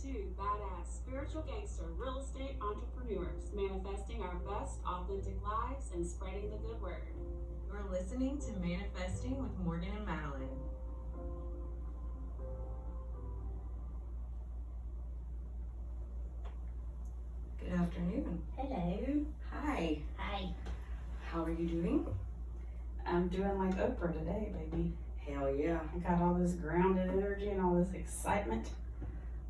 two badass spiritual gangster real estate entrepreneurs manifesting our best authentic lives and spreading the good word. You're listening to Manifesting with Morgan and Madeline. Good afternoon. Hello. Hi. Hi. How are you doing? I'm doing like Oprah today, baby. Hell yeah. I got all this grounded energy and all this excitement.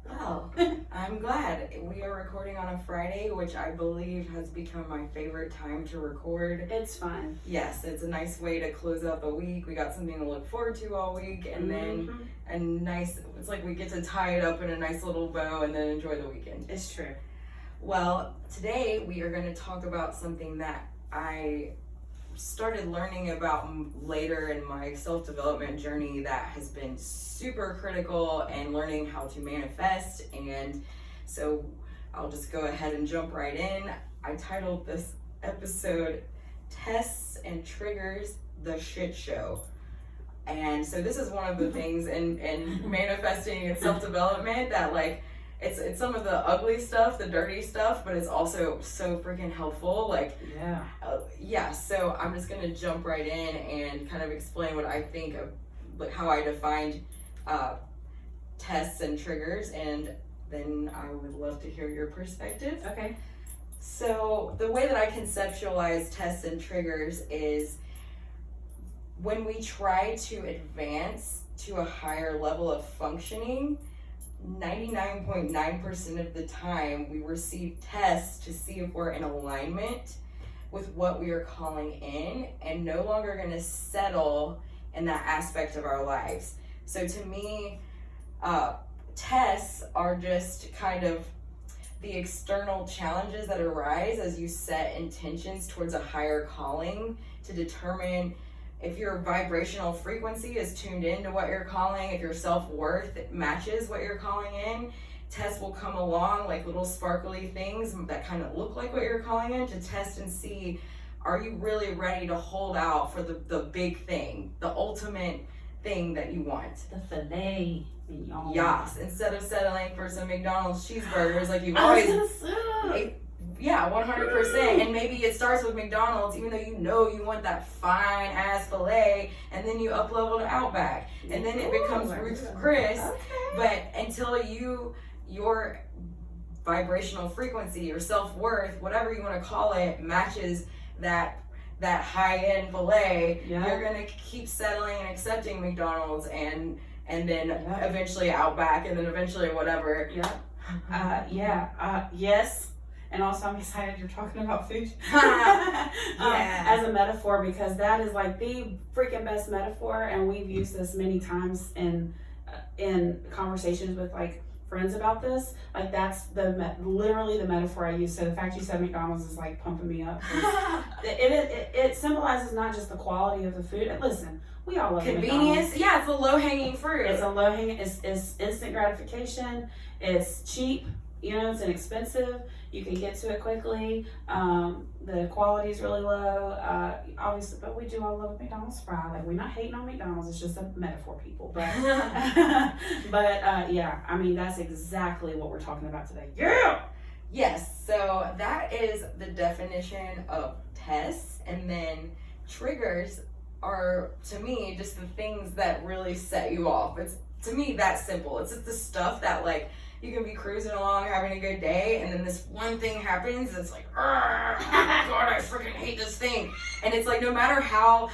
Well, I'm glad. We are recording on a Friday, which I believe has become my favorite time to record. It's fun. Yes, it's a nice way to close out the week. We got something to look forward to all week, and then a nice, it's like we get to tie it up in a nice little bow and then enjoy the weekend. It's true. Well, today we are going to talk about something that I started learning about later in my self-development journey that has been super critical and learning how to manifest. And so I'll just go ahead and jump right in. I titled this episode Tests and Triggers, the Shit Show. And so this is one of the things in manifesting and self-development that like it's some of the ugly stuff, the dirty stuff, but it's also so freaking helpful. Like, yeah. So I'm just gonna jump right in and kind of explain what I think of, like how I defined tests and triggers, and then I would love to hear your perspective. Okay. So the way that I conceptualize tests and triggers is when we try to advance to a higher level of functioning, 99.9% of the time we receive tests to see if we're in alignment with what we are calling in and no longer going to settle in that aspect of our lives. So to me, tests are just kind of the external challenges that arise as you set intentions towards a higher calling to determine if your vibrational frequency is tuned into what you're calling, if your self-worth matches what you're calling in. Tests will come along like little sparkly things that kind of look like what you're calling in to test and see, are you really ready to hold out for the big thing, the ultimate thing that you want? The filet mignon. Yes, instead of settling for some McDonald's cheeseburgers like you've always... Yeah, 100%. And maybe it starts with McDonald's, even though you know you want that fine ass filet, and then you up level to Outback, and then it becomes Ruth Chris. Okay. But until your vibrational frequency, your self-worth, whatever you want to call it, matches that high-end filet, you're gonna keep settling and accepting McDonald's, and then eventually Outback, and then eventually whatever. Yes. And also I'm excited you're talking about food as a metaphor, because that is like the freaking best metaphor, and we've used this many times in conversations with like friends about this. Like that's literally the metaphor I use. So the fact you said McDonald's is like pumping me up. It symbolizes not just the quality of the food. And listen, we all love convenience. McDonald's. Yeah, it's a low-hanging fruit. It's instant gratification. It's cheap. You know, it's inexpensive. You can get to it quickly. The quality is really low. Obviously, but we do all love McDonald's fry. Like, we're not hating on McDonald's. It's just a metaphor, people. But, yeah, I mean, that's exactly what we're talking about today. Yeah! Yes, so that is the definition of tests. And then triggers are, to me, just the things that really set you off. It's, to me, that simple. It's just the stuff that, like, you can be cruising along, having a good day, and then this one thing happens, it's like, oh my God, I freaking hate this thing. And it's like, no matter how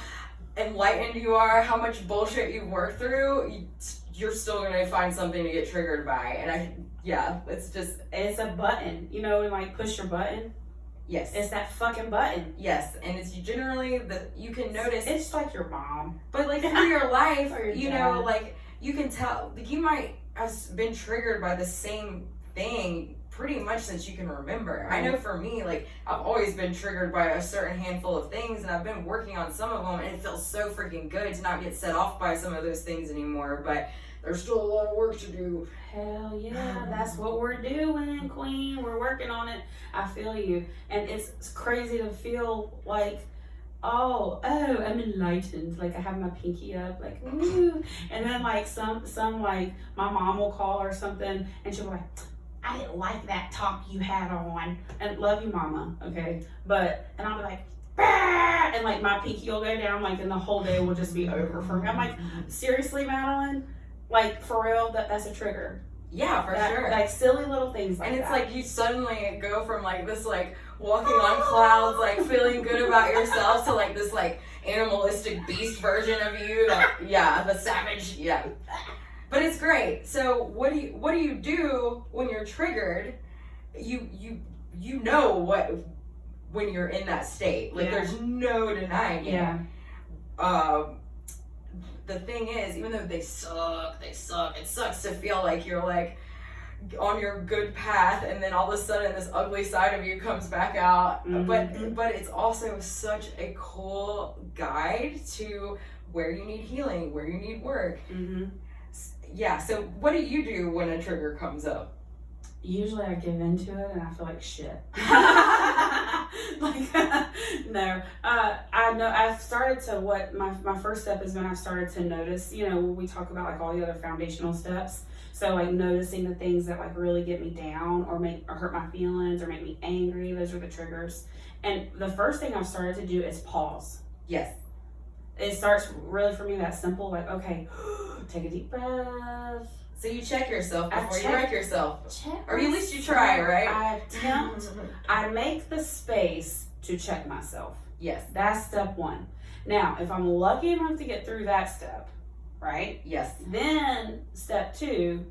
enlightened you are, how much bullshit you've worked through, you're still gonna find something to get triggered by. And it's a button, you know, and like push your button. Yes. It's that fucking button. Yes, and it's generally you can notice. It's like your mom. But like through your life, you dad. know, like you can tell, like you might have been triggered by the same thing pretty much since you can remember. I know for me, like I've always been triggered by a certain handful of things, and I've been working on some of them, and it feels so freaking good to not get set off by some of those things anymore, but there's still a lot of work to do. Hell yeah, that's what we're doing, queen. We're working on it. I feel you. And it's crazy to feel like oh, I'm enlightened. Like I have my pinky up, like, ooh. And then like some like my mom will call or something and she'll be like, I didn't like that top you had on. And love you, mama, okay? But, and I'll be like, bah! And like my pinky will go down, like, and the whole day will just be over for me. I'm like, seriously, Madeline? Like, for real, that's a trigger. Yeah, for sure. Like silly little things like that. And it's like you suddenly go from like this like walking on clouds, like feeling good about yourself to like this like animalistic beast version of you. That, yeah, the savage. Yeah. But it's great. So what do you do when you're triggered? You know what when you're in that state. Like there's no denying it. Yeah. The thing is, even though they suck. It sucks to feel like you're like on your good path and then all of a sudden this ugly side of you comes back out. Mm-hmm. But it's also such a cool guide to where you need healing, where you need work. Mm-hmm. Yeah, so what do you do when a trigger comes up? Usually I give into it and I feel like shit. Like, no. I know I've started to, what my first step is when I've started to notice, you know, when we talk about like all the other foundational steps. So like noticing the things that like really get me down or hurt my feelings or make me angry. Those are the triggers. And the first thing I've started to do is pause. Yes. It starts really for me that simple, like, okay, take a deep breath. So you check yourself before you wreck yourself. Or at least you myself. try, right? I attempt. I make the space to check myself. Yes. That's step one. Now, if I'm lucky enough to get through that step, right? Yes. Then step two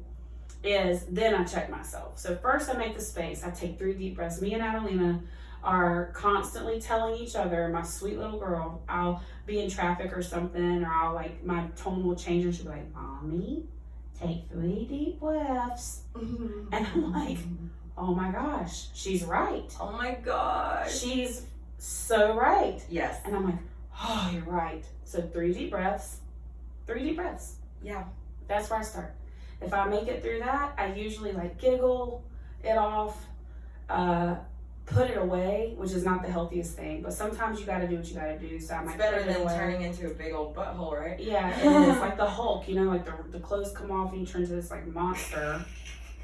is then I check myself. So first I make the space. I take 3 deep breaths. Me and Adelina are constantly telling each other, my sweet little girl, I'll be in traffic or something, or I'll like, my tone will change and she'll be like, Mommy, take 3 deep breaths. And I'm like, oh my gosh, she's right. Oh my gosh. She's so right. Yes. And I'm like, oh, you're right. So 3 deep breaths. 3 deep breaths. Yeah. That's where I start. If I make it through that, I usually like giggle it off, put it away, which is not the healthiest thing, but sometimes you gotta do what you gotta do. So I might It's better put it than away. turning into a big old butthole, right? Yeah, it is like the Hulk, you know, like the clothes come off and you turn into this like monster.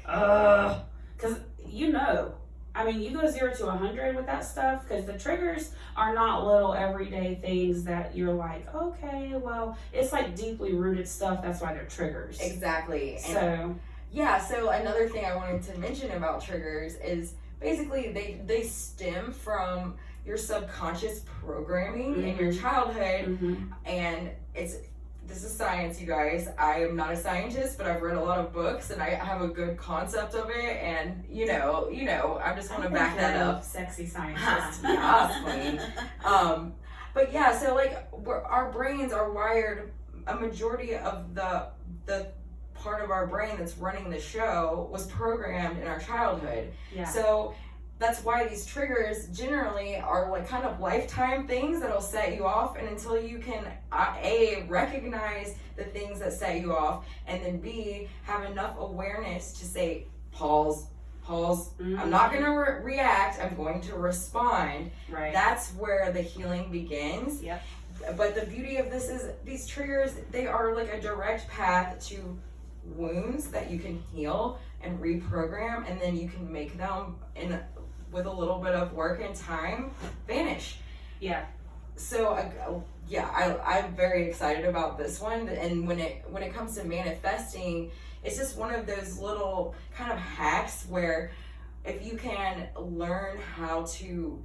Because you know, I mean, you go 0 to 100 with that stuff because the triggers are not little everyday things that you're like, okay, well, it's like deeply rooted stuff. That's why they're triggers. Exactly. And So yeah, so another thing I wanted to mention about triggers is basically they stem from your subconscious programming in your childhood. And this is science, you guys. I am not a scientist, but I've read a lot of books and I have a good concept of it. And you know, I just want to back that up. Sexy scientist. Yes, queen. But yeah, so like our brains are wired. A majority of the part of our brain that's running the show was programmed in our childhood. Yeah. So that's why these triggers generally are like kind of lifetime things that'll set you off. And until you can A, recognize the things that set you off, and then B, have enough awareness to say, pause. I'm not going to react. I'm going to respond. Right. That's where the healing begins. Yep. But the beauty of this is these triggers, they are like a direct path to wounds that you can heal and reprogram, and then you can make them with a little bit of work and time vanish. Yeah. So I'm very excited about this one. And when it comes to manifesting, it's just one of those little kind of hacks where if you can learn how to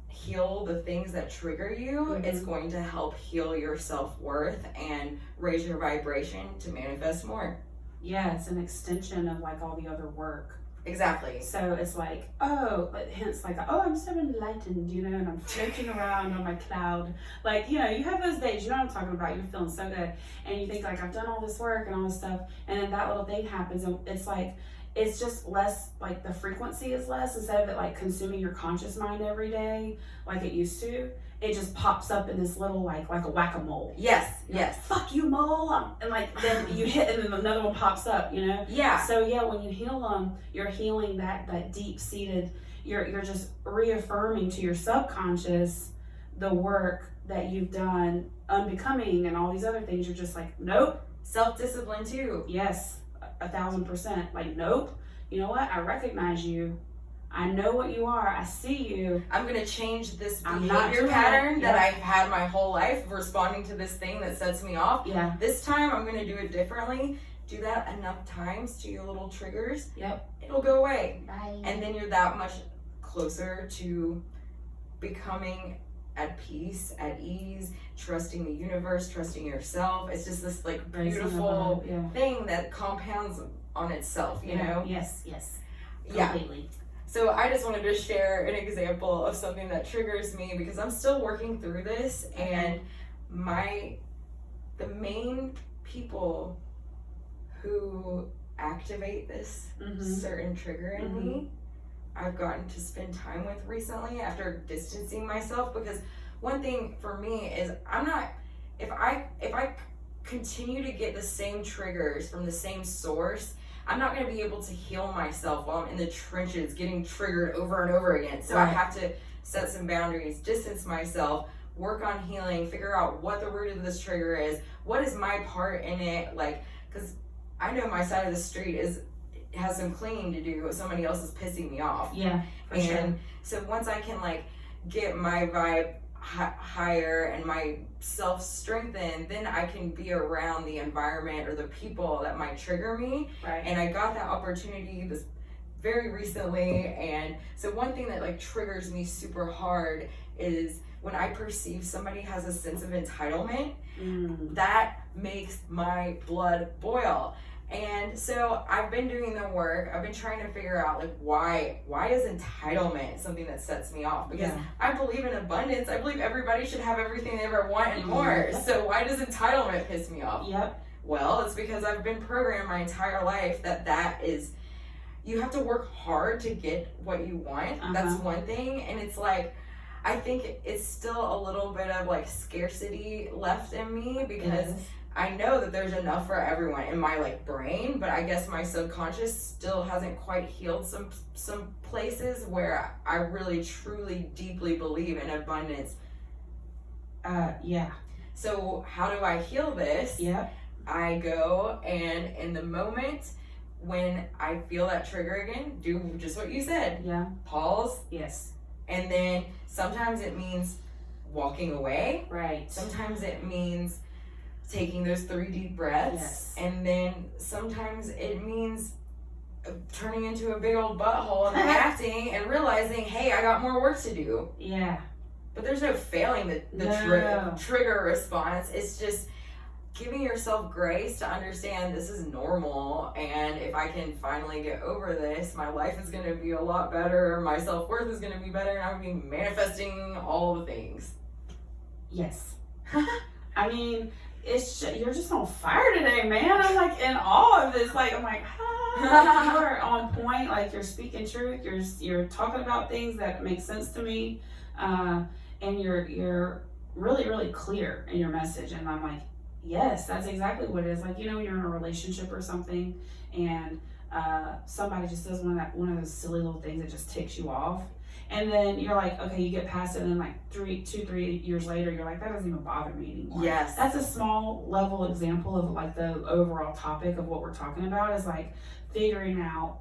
heal the things that trigger you, it's going to help heal your self-worth and raise your vibration to manifest more. Yeah, it's an extension of like all the other work. Exactly. So it's like, hence like, I'm so enlightened, you know, and I'm floating around on my cloud. Like, you know, you have those days, you know what I'm talking about, you're feeling so good, and you think like, I've done all this work and all this stuff, and then that little thing happens, and it's like, it's just less, like the frequency is less, instead of it like consuming your conscious mind every day, like it used to, it just pops up in this little, like a whack-a-mole. Yes. Fuck you, mole. And like, then you hit, and then another one pops up, you know? Yeah. So yeah, when you heal them, you're healing that deep-seated, you're just reaffirming to your subconscious the work that you've done unbecoming and all these other things, you're just like, nope. Self-discipline too. Yes, 1,000%. Like, nope. You know what? I recognize you. I know what you are. I see you. I'm going to change this I'm not behavior doing pattern it. that Yeah. I've had my whole life, responding to this thing that sets me off. Yeah. This time I'm going to do it differently. Do that enough times to your little triggers. Yep. It'll go away. Bye. And then you're that much closer to becoming at peace, at ease, trusting the universe, trusting yourself. It's just this like beautiful thing that compounds on itself, you know? Yes. Yeah. Completely. So I just wanted to share an example of something that triggers me because I'm still working through this, and the main people who activate this certain trigger in me, I've gotten to spend time with recently after distancing myself, because one thing for me is if I continue to get the same triggers from the same source, I'm not going to be able to heal myself while I'm in the trenches getting triggered over and over again. So I have to set some boundaries, distance myself, work on healing, figure out what the root of this trigger is, what is my part in it, like, because I know my side of the street has some cleaning to do, somebody else is pissing me off. Yeah, for sure. So once I can like get my vibe higher and my self strengthened, then I can be around the environment or the people that might trigger me. Right. And I got that opportunity this very recently. And so one thing that like triggers me super hard is when I perceive somebody has a sense of entitlement, that makes my blood boil. And so I've been doing the work. I've been trying to figure out like why is entitlement something that sets me off? Because I believe in abundance. I believe everybody should have everything they ever want and more. So why does entitlement piss me off? Yep. Well, it's because I've been programmed my entire life that is, you have to work hard to get what you want. That's one thing. And it's like, I think it's still a little bit of like scarcity left in me, because I know that there's enough for everyone in my like brain, but I guess my subconscious still hasn't quite healed some places where I really truly deeply believe in abundance. So how do I heal this? I go and in the moment when I feel that trigger again, do just what you said. Pause. And then sometimes it means walking away. Sometimes it means taking those 3 deep breaths. And then sometimes it means turning into a big old butthole and reacting and realizing, hey, I got more work to do. But there's no failing the trigger response. It's just giving yourself grace to understand this is normal, and if I can finally get over this, my life is going to be a lot better, my self-worth is going to be better, and I'm going to be manifesting all the things. I mean, you're just on fire today, man. I'm like in awe of this. Like, I'm like, you are on point. Like, you're speaking truth. You're talking about things that make sense to me, and you're really, really clear in your message. And I'm like, yes, that's exactly what it is. Like, you know, when you're in a relationship or something, and somebody just does one of those silly little things that just ticks you off, and then you're like, okay, you get past it, and then like 2-3 years later, you're like, that doesn't even bother me anymore. That's a small level example of like the overall topic of what we're talking about, is like figuring out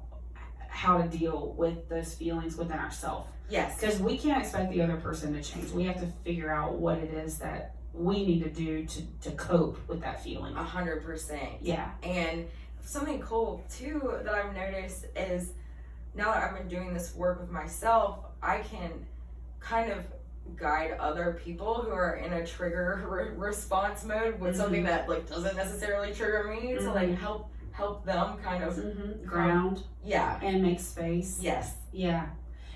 how to deal with those feelings within ourselves. Because we can't expect the other person to change. We have to figure out what it is that we need to do to cope with that feeling. 100%. And something cool too that I've noticed is, now that I've been doing this work with myself, I can kind of guide other people who are in a trigger response mode with something that like doesn't necessarily trigger me, to like help them kind of ground and make space.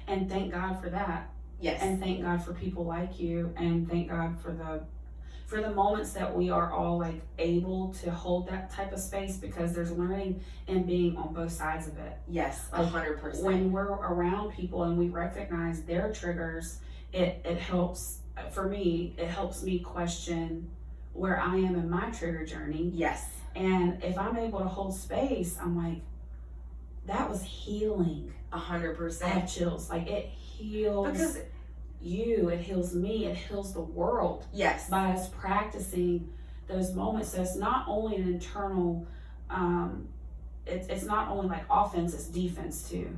And thank God for that. And thank God for people like you, and thank God for the moments that we are all like able to hold that type of space, because there's learning and being on both sides of it. 100%. When we're around people and we recognize their triggers, it helps, for me, it helps me question where I am in my trigger journey. And if I'm able to hold space, I'm like, that was healing. 100%. I have chills. Like, it heals. Because you, it heals me, it heals the world Yes. by us practicing those moments. So it's not only an internal, it's not only like offense, it's defense too.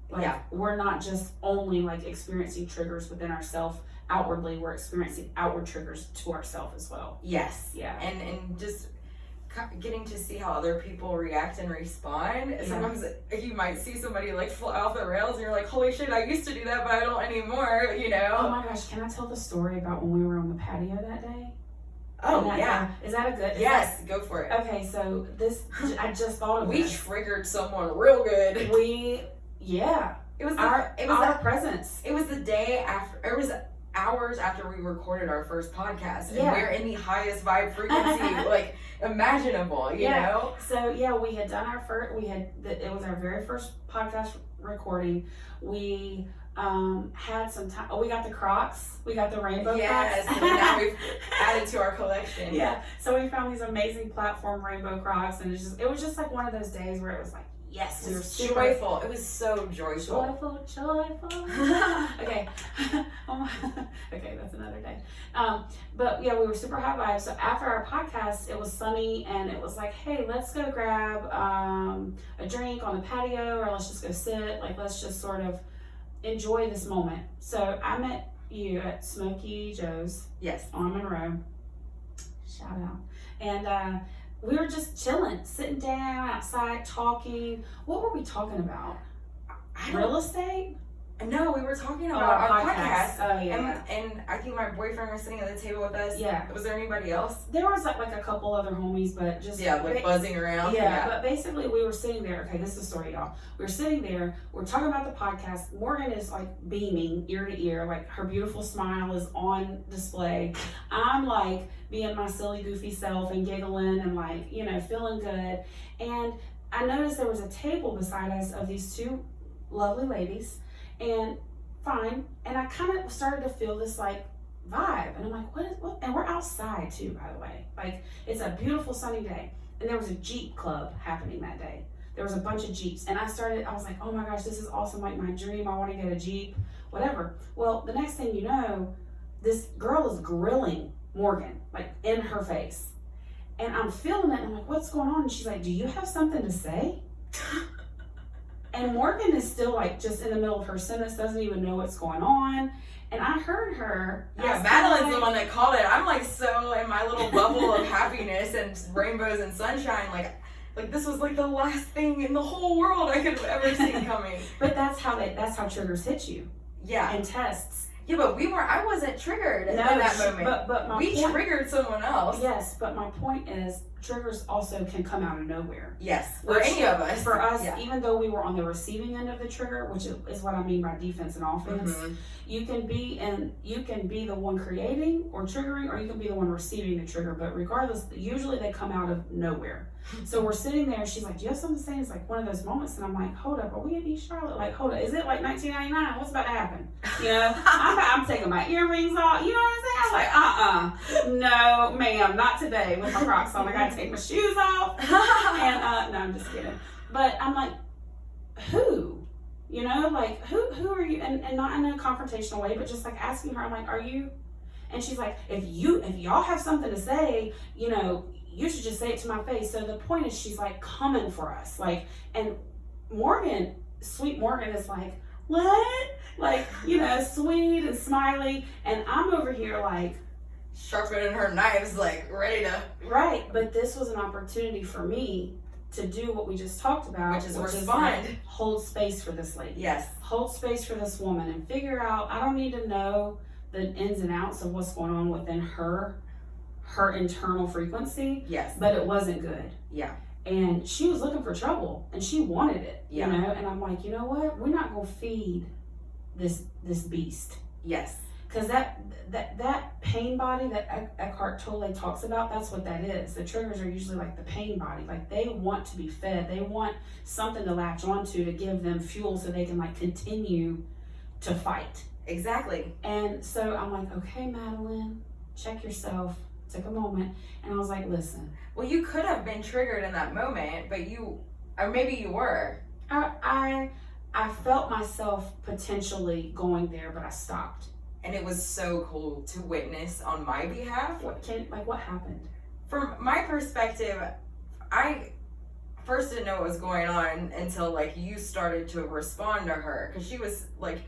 Like, Yeah. we're not just only like experiencing triggers within ourselves outwardly, we're experiencing outward triggers to ourselves as well. Yes. Yeah. And just getting to see how other people react and respond. Yeah. Sometimes you might see somebody like fly off the rails and you're like, holy shit, I used to do that, but I don't anymore, you know? Oh my gosh, can I tell the story about when we were on the patio that day? Oh, And yeah. is that a good? Yes, go for it. Okay, so this, I just thought of We this. triggered someone real good. It was Our presence. It was the day after, it was hours after we recorded our first podcast, and Yeah. we're in the highest vibe frequency like imaginable, you know? So yeah, we had done our first. It was our very first podcast recording. We had some time. Oh, we got the Crocs. We got the rainbow Yes, Crocs. and now we've added to our collection. Yeah. So we found these amazing platform rainbow Crocs, and it was just like one of those days where it was like, yes, It we were was super joyful. It was so joyful. joyful. Okay. Okay, that's another day. But yeah, we were super high vibes. So after our podcast, it was sunny, and it was like, hey, let's go grab a drink on the patio, or let's just go sit. Like, let's just sort of enjoy this moment. So I met you at Smokey Joe's Yes. on Monroe. Shout out. And we were just chilling, sitting down outside, talking. What were we talking about? Real estate? No, we were talking Oh, about our podcast. podcast. Oh, yeah. And I think my boyfriend was sitting at the table with us. Yeah. Was there anybody else? There was like a couple other homies, but just Like buzzing around. Yeah, but basically we were sitting there. Okay, this is the story, y'all. We were sitting there. We're talking about the podcast. Morgan is like beaming ear to ear, like her beautiful smile is on display. I'm like being my silly, goofy self and giggling and like, you know, feeling good. And I noticed there was a table beside us of these two lovely ladies, and fine. And I kind of started to feel this like vibe, and I'm like, what? And we're outside too, by the way. Like, it's a beautiful sunny day. And there was a Jeep club happening that day. There was a bunch of Jeeps. And I was like, oh my gosh, this is awesome. Like my dream. I want to get a Jeep, whatever. Well, the next thing you know, this girl is grilling Morgan, like in her face. And I'm feeling it. And I'm like, what's going on? And she's like, do you have something to say? And Morgan is still like just in the middle of her sentence, doesn't even know what's going on. And I heard her. Yeah, Madeline's the one that called it. I'm like so in my little bubble of happiness and rainbows and sunshine. Like this was like the last thing in the whole world I could have ever seen coming. But that's how triggers hit you. Yeah. And tests. Yeah, but I wasn't triggered in that moment. But my we point, triggered someone else. Yes, but my point is triggers also can come out of nowhere. Yes, for any of us. For us, yeah. Even though we were on the receiving end of the trigger, which is what I mean by defense and offense, you can be the one creating or triggering, or you can be the one receiving the trigger. But regardless, usually they come out of nowhere. So we're sitting there, she's like, do you have something to say? It's like one of those moments, and I'm like, hold up, are we in East Charlotte? Like, hold up, is it like 1999? What's about to happen? You know, I'm taking my earrings off, you know what I'm saying? I was like, no, ma'am, not today with my Crocs on. I gotta take my shoes off. And no, I'm just kidding. But I'm like, who? You know, like who are you? And not in a confrontational way, but just like asking her, I'm like, are you? And she's like, if y'all have something to say, you know, you should just say it to my face. So the point is, she's like coming for us, like, and Morgan, sweet Morgan, is like, what? Like, you know, sweet and smiley, and I'm over here like sharpening her knives, like ready to. Right, but this was an opportunity for me to do what we just talked about, which is respond. Like, hold space for this lady. Yes. Hold space for this woman and figure out. I don't need to know the ins and outs of what's going on within her internal frequency. Yes. But it wasn't good. Yeah. And she was looking for trouble, and she wanted it. Yeah. You know, and I'm like, you know what? We're not gonna feed this beast. Yes. Because that pain body that Eckhart Tolle talks about, that's what that is. The triggers are usually like the pain body. Like, they want to be fed. They want something to latch onto to give them fuel so they can like continue to fight. Exactly. And so I'm like, okay, Madeline, check yourself. Took a moment, and I was like, listen. Well, you could have been triggered in that moment, but or maybe you were. I I felt myself potentially going there, but I stopped. And it was so cool to witness on my behalf. What happened? From my perspective, I first didn't know what was going on until like you started to respond to her, because she was like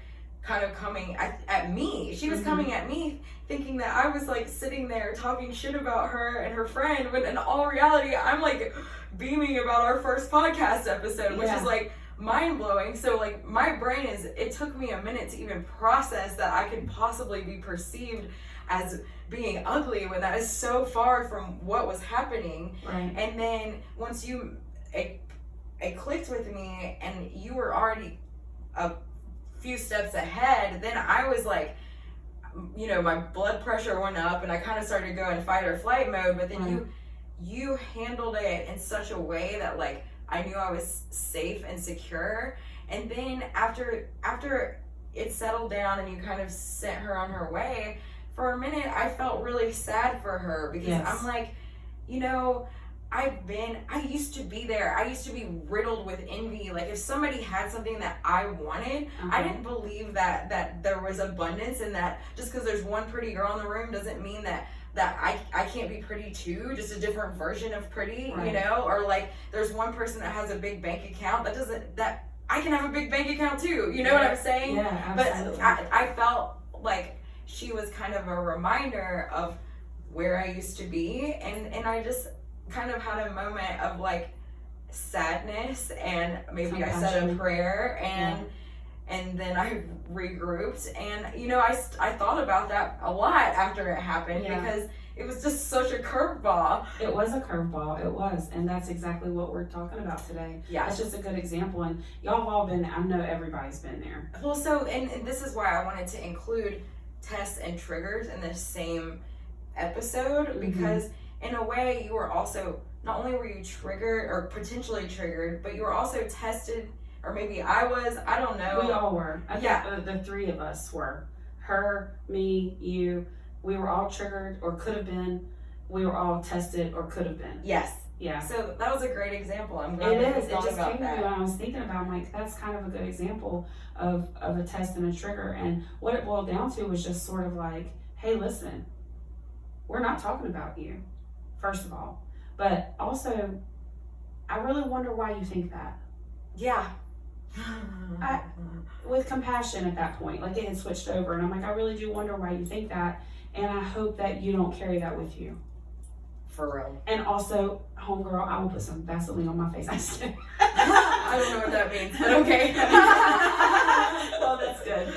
kind of coming at me. She was coming at me thinking that I was like sitting there talking shit about her and her friend, when in all reality I'm like beaming about our first podcast episode, which is like mind-blowing. So like my brain it took me a minute to even process that I could possibly be perceived as being ugly when that is so far from what was happening. Right. And then once it clicked with me and you were already a few steps ahead, then I was like, you know, my blood pressure went up and I kind of started to go in fight or flight mode. But then you handled it in such a way that like I knew I was safe and secure. And then after it settled down and you kind of sent her on her way, for a minute I felt really sad for her, because I'm like, you know, I used to be there. I used to be riddled with envy. Like if somebody had something that I wanted, I didn't believe that there was abundance, and that just because there's one pretty girl in the room doesn't mean that I can't be pretty too, just a different version of pretty, you know? Or like there's one person that has a big bank account, that I can have a big bank account too, you know what I'm saying? Yeah, absolutely. But I felt like she was kind of a reminder of where I used to be, and I just kind of had a moment of like sadness, and maybe I said a prayer, and then I regrouped, and you know, I thought about that a lot after it happened, because it was just such a curveball. It was a curveball, it was, and that's exactly what we're talking about today. That's just a good example, and y'all have all been, I know everybody's been there. Well, so, and this is why I wanted to include tests and triggers in the same episode, because in a way you were also, not only were you triggered or potentially triggered, but you were also tested, or maybe I was, I don't know. We all were. I think the three of us were. Her, me, you. We were all triggered or could have been. We were all tested or could have been. Yes. Yeah. So that was a great example. I'm glad it is. It thought just about came to me when I was thinking about it. I'm like, that's kind of a good example of a test and a trigger. And what it boiled down to was just sort of like, hey, listen, we're not talking about you, first of all. But also, I really wonder why you think that. Yeah. With compassion at that point, like it had switched over, and I'm like, I really do wonder why you think that, and I hope that you don't carry that with you. For real. And also, homegirl, I will put some Vaseline on my face. I don't know what that means, but okay. Well, that's good.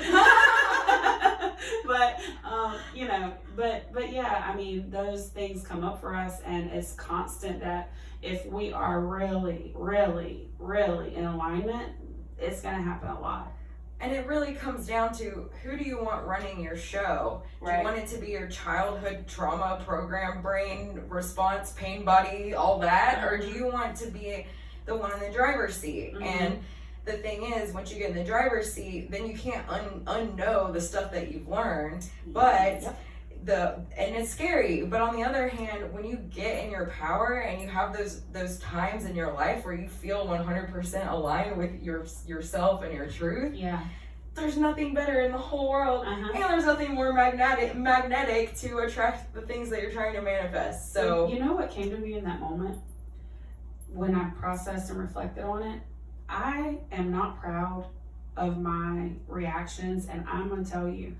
But you know, but yeah, I mean, those things come up for us, and it's constant that if we are really, really, really in alignment, it's gonna happen a lot. And it really comes down to, who do you want running your show? Do you want it to be your childhood trauma program, brain response, pain buddy, all that? Or do you want to be the one in the driver's seat? And the thing is, once you get in the driver's seat, then you can't unknow the stuff that you've learned. But and it's scary. But on the other hand, when you get in your power and you have those times in your life where you feel 100% aligned with yourself and your truth, there's nothing better in the whole world, and there's nothing more magnetic to attract the things that you're trying to manifest. So you know what came to me in that moment when I processed and reflected on it? I am not proud of my reactions, and I'm gonna tell you,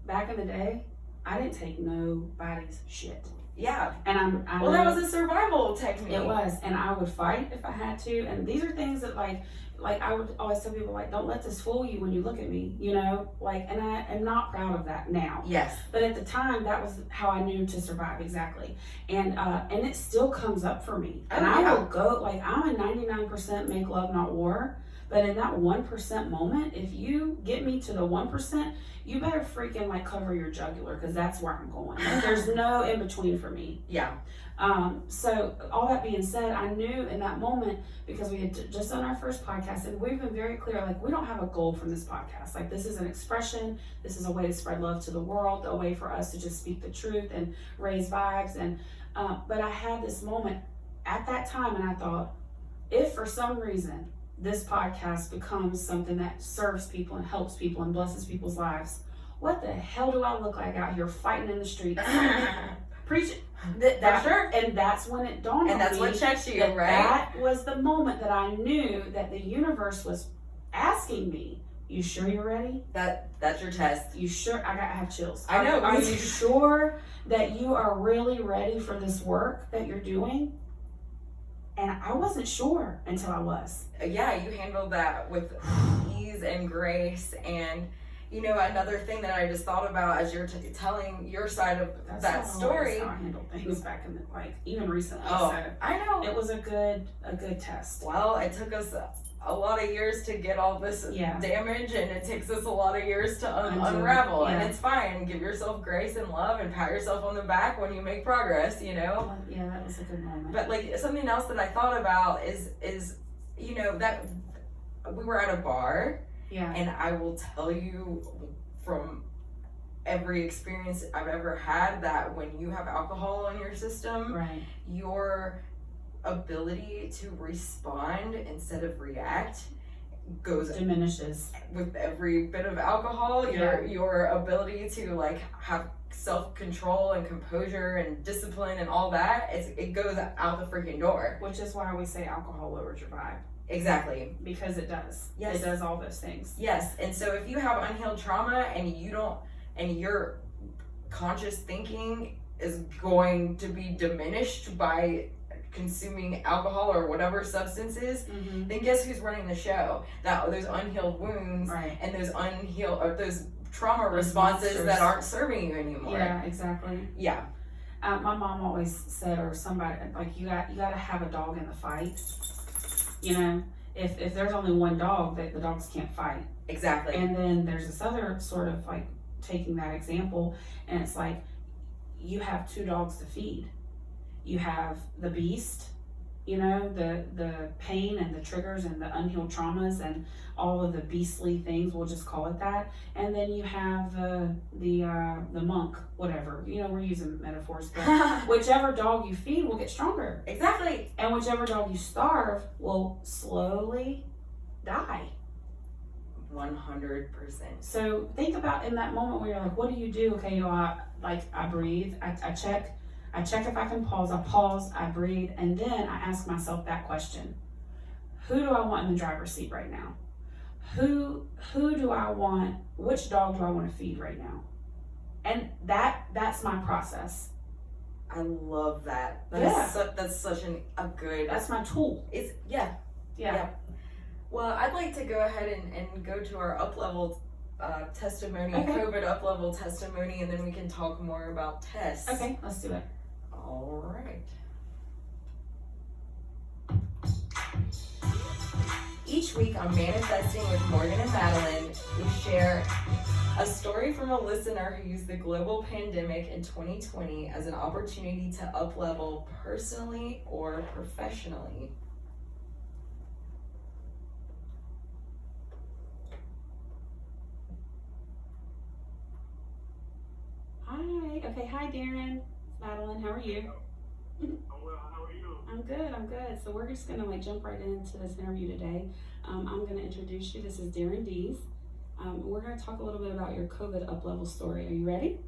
back in the day, I didn't take nobody's shit. Yeah. And well, that was a survival technique. It was, and I would fight if I had to. And these are things that like I would always tell people, like, don't let this fool you when you look at me, you know, like, and I am not proud of that now. Yes. But at the time, that was how I knew to survive, exactly. And it still comes up for me. And I will go, like, I'm a 99% make love, not war. But in that 1% moment, if you get me to the 1%, you better freaking like cover your jugular, because that's where I'm going. Like, there's no in between for me. Yeah. So all that being said, I knew in that moment, because we had just done our first podcast, and we've been very clear, like, we don't have a goal from this podcast. Like, this is an expression. This is a way to spread love to the world, a way for us to just speak the truth and raise vibes. And but I had this moment at that time, and I thought, if for some reason this podcast becomes something that serves people and helps people and blesses people's lives, what the hell do I look like out here fighting in the streets? Preach that, sure. And that's when it dawned on me. And that's what checks you, that right? That was the moment that I knew that the universe was asking me, you sure you're ready? That's your test. You sure? I have chills. I know. Are you sure that you are really ready for this work that you're doing? And I wasn't sure until I was. Yeah, you handled that with ease and grace. And another thing that I just thought about as you're telling your side of that story. That's how I handled things back in even recently. Oh, so I know. It was a good test. Well, it took us a lot of years to get all this damage, and it takes us a lot of years to unravel. Yeah. And it's fine. Give yourself grace and love, and pat yourself on the back when you make progress. Well, yeah, that was a good moment. But like something else that I thought about is that we were at a bar. Yeah. And I will tell you from every experience I've ever had that when you have alcohol in your system, right, your ability to respond instead of react diminishes with every bit of alcohol. Your ability to like have self-control and composure and discipline and all that, it goes out the freaking door. Which is why we say alcohol lowers your vibe. Exactly. Because it does. Yes. It does all those things. Yes. And so if you have unhealed trauma and your conscious thinking is going to be diminished by consuming alcohol or whatever substances, then guess who's running the show? Those unhealed wounds, right, and those unhealed or those trauma responses that aren't serving you anymore. Yeah, exactly. Yeah. My mom always said, or somebody, like, you got to have a dog in the fight. If there's only one dog, the dogs can't fight. Exactly. And then there's this other sort of like taking that example, and it's like you have two dogs to feed. You have the beast, the pain and the triggers and the unhealed traumas and all of the beastly things, we'll just call it that. And then you have the monk, whatever. We're using metaphors, but whichever dog you feed will get stronger. Exactly. And whichever dog you starve will slowly die. 100%. So think about in that moment where you're like, what do you do? Okay, I breathe, I check if I can pause, I breathe, and then I ask myself that question. Who do I want in the driver's seat right now? Who do I want, which dog do I want to feed right now? And that's my process. I love that. That's such a good... That's my tool. Yeah. Well, I'd like to go ahead and go to our up-level testimony, Okay. COVID up-level testimony, and then we can talk more about tests. Okay, let's do it. All right. Each week on Manifesting with Morgan and Madeline, we share a story from a listener who used the global pandemic in 2020 as an opportunity to up-level personally or professionally. Hi Darren. Madeline, how are you? I'm well, how are you? I'm good. So we're just gonna jump right into this interview today. I'm gonna introduce you. This is Darren Deese. We're gonna talk a little bit about your COVID up-level story. Are you ready?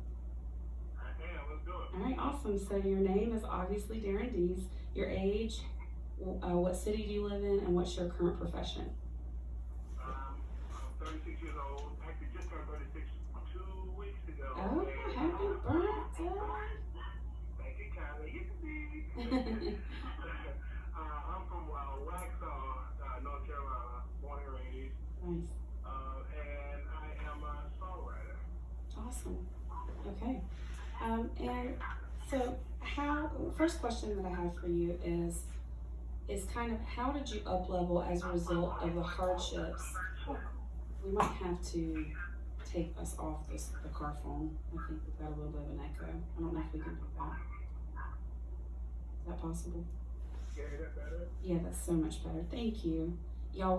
I am, let's do it. All right, awesome. So your name is obviously Darren Deese. Your age, what city do you live in, and what's your current profession? I'm 36 years old. Actually, just turned 36 2 weeks ago. Oh, happy birthday! Thank you, kindly. You can be. I'm from Waxhaw, North Carolina, born and raised. Nice. And I am a songwriter. Awesome. Okay. And so first question that I have for you is kind of how did you up level as a result of the hardships? We might have to take us off the car phone. I think we've got a little bit of an echo. I don't know if we can do that. Is that possible? Yeah, is that better? Yeah, that's so much better. Thank you. Y'all,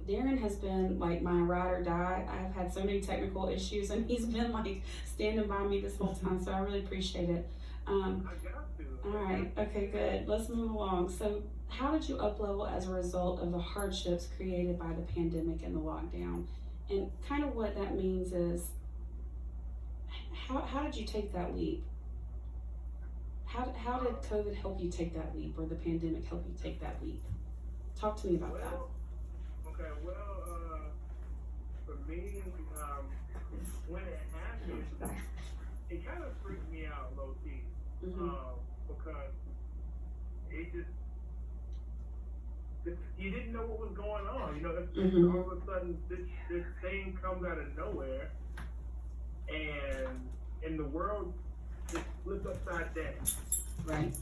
Darren has been like my ride or die. I've had so many technical issues and he's been like standing by me this whole time, so I really appreciate it. I got to. All right, okay, good. Let's move along. So how did you up-level as a result of the hardships created by the pandemic and the lockdown? And kind of what that means is, how did you take that leap? How did COVID help you take that leap, or the pandemic help you take that leap? Talk to me about that. Okay, for me, when it happened, it kind of freaked me out low key, because it just you didn't know what was going on. You know, all of a sudden this thing comes out of nowhere, and the world just flipped upside down. Right.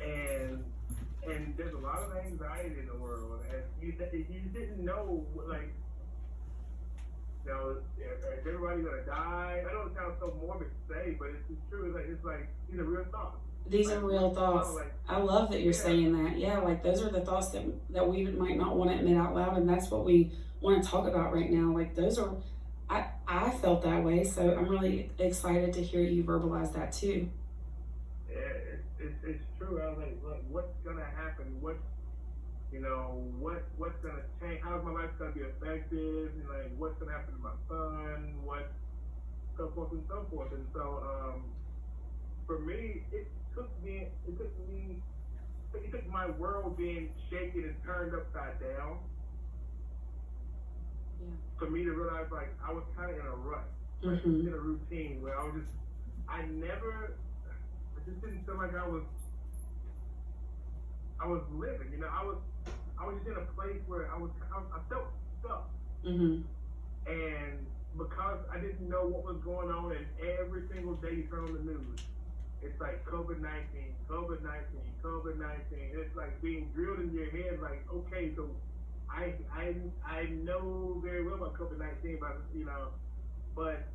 And there's a lot of anxiety in the world, and you didn't know, like, you know, is everybody gonna die? I know it sounds so morbid to say, but it's true. It's like these are real thoughts. These are real thoughts. I love that you're saying that. Yeah, like those are the thoughts that we might not want to admit out loud, and that's what we want to talk about right now. Like those are, I felt that way, so I'm really excited to hear you verbalize that too. Yeah, it's true. I was like, look, what's gonna happen? What's gonna change? How's my life gonna be affected? And like, what's gonna happen to my son? What, so forth and so forth. And so, for me, it took my world being shaken and turned upside down. Yeah. For me to realize, like, I was kind of in a rut, like, in a routine where I just didn't feel like I was living. You know, I was just in a place where I felt stuck. And because I didn't know what was going on, and every single day you turn on the news, it's like COVID-19. It's like being drilled in your head, like, okay, so I know very well about COVID-19, but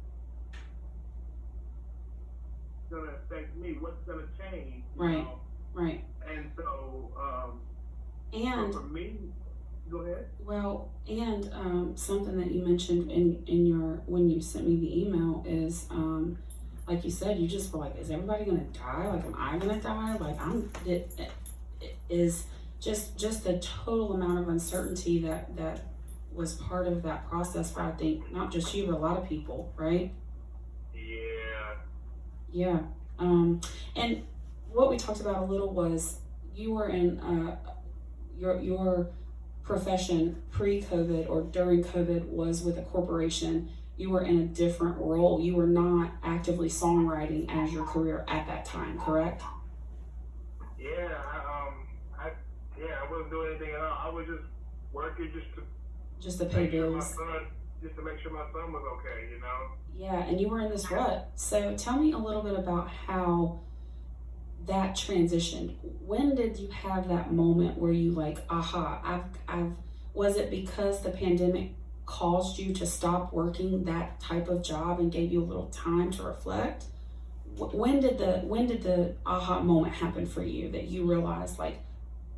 it's gonna affect me. What's gonna change? Right. Right. And so, and so for me, go ahead. Well, and something that you mentioned in your, when you sent me the email is, like you said, you just were like, is everybody gonna die? Like, am I gonna die? Like, it is just the total amount of uncertainty that was part of that process for, I think, not just you, but a lot of people, right? Yeah. And what we talked about a little was you were in your profession pre-COVID or during COVID was with a corporation. You were in a different role. You were not actively songwriting as your career at that time, correct? Yeah, I wasn't doing anything at all. I was just working just to pay bills. Just to make sure my son was okay, you know? Yeah, and you were in this rut. So tell me a little bit about how that transitioned. When did you have that moment where you like, aha, was it because the pandemic caused you to stop working that type of job and gave you a little time to reflect? When did the aha moment happen for you that you realized, like,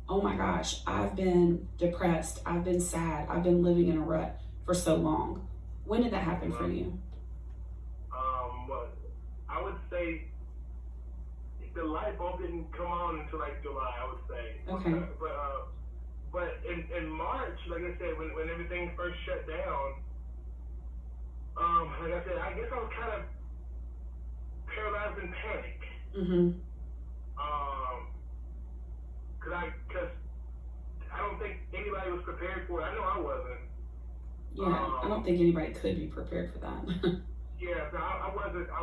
oh my gosh, I've been depressed, I've been sad, I've been living in a rut for so long? When did that happen for you? Well, I would say the light bulb didn't come on until like July, I would say. Okay. But in March, like I said, when everything first shut down, like I said, I guess I was kind of paralyzed in panic. Cause I don't think anybody was prepared for it. I know I wasn't. Yeah, I don't think anybody could be prepared for that. Yeah, so I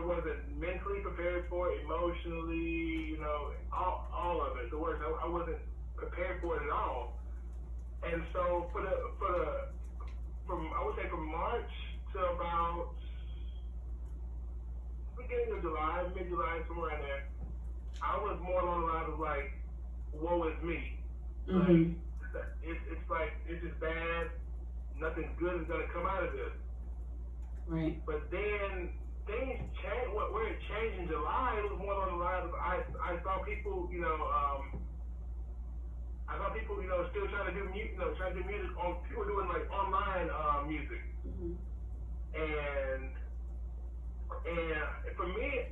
wasn't mentally prepared for it, emotionally, you know, all of it. The words, I wasn't prepared for it at all. And so I would say from March to about beginning of July, mid-July, somewhere in there, I was more along the lines of like, woe is me. Like, it's like, it's just bad. Nothing good is gonna come out of this. Right. But then things changed. Where it changed in July, it was more along the lines of I saw people, still trying to do music. People doing like online music. And for me,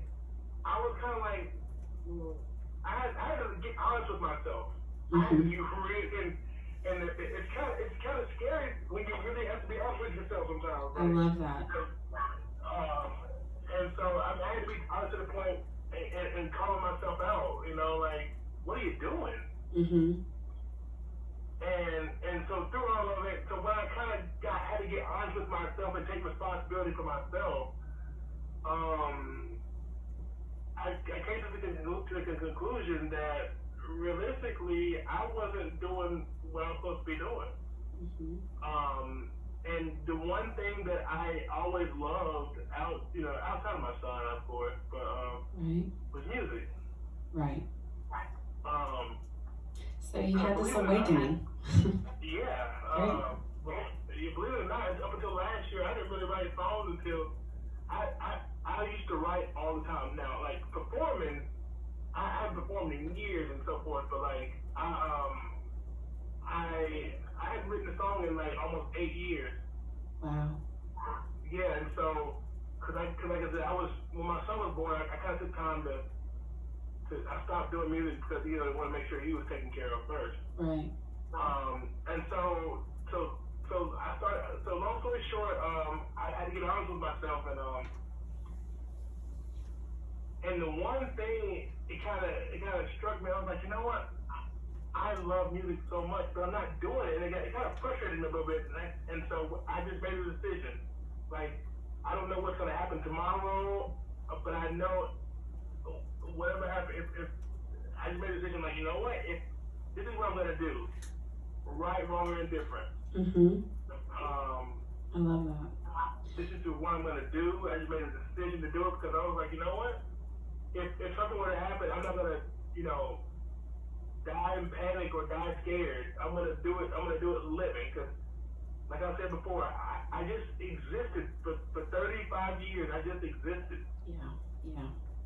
I was kind of like, I had to get honest with myself. Mhm. You really, and it's kind of scary when you really have to be honest with yourself sometimes. I love that. And so I had to be honest to the point and calling myself out. You know, like, what are you doing? Mhm. And so through all of it, so when I kind of had to get honest with myself and take responsibility for myself, I came to the conclusion that realistically I wasn't doing what I was supposed to be doing. Mhm. And the one thing that I always loved outside of my son, of course, but Right. was music. Right. So you So had this believe it or not, awakening. Yeah. Well, you believe it or not, up until last year, I didn't really write songs until I used to write all the time. Now, like performing, I haven't performed in years and so forth, but like I hadn't written a song in like almost 8 years. Wow. Yeah, and so, cause like I said, when my son was born, I kind of took time to I stopped doing music because I want to make sure he was taken care of first. Right. And so I started. So long story short, I had to get honest with myself, and the one thing it kind of struck me. I was like, you know what? I love music so much, but I'm not doing it, and it kind of frustrated me a little bit. And so I just made a decision. Like, I don't know what's gonna happen tomorrow, but I know whatever happens. If I just made a decision, like, you know what? If this is what I'm gonna do, right, wrong, or indifferent. Mhm. I love that. This is what I'm gonna do. I just made a decision to do it because I was like, you know what? If something were to happen, I'm not gonna, die in panic or die scared. I'm gonna do it. I'm gonna do it living. Because, like I said before, I just existed for 35 years. I just existed. Yeah.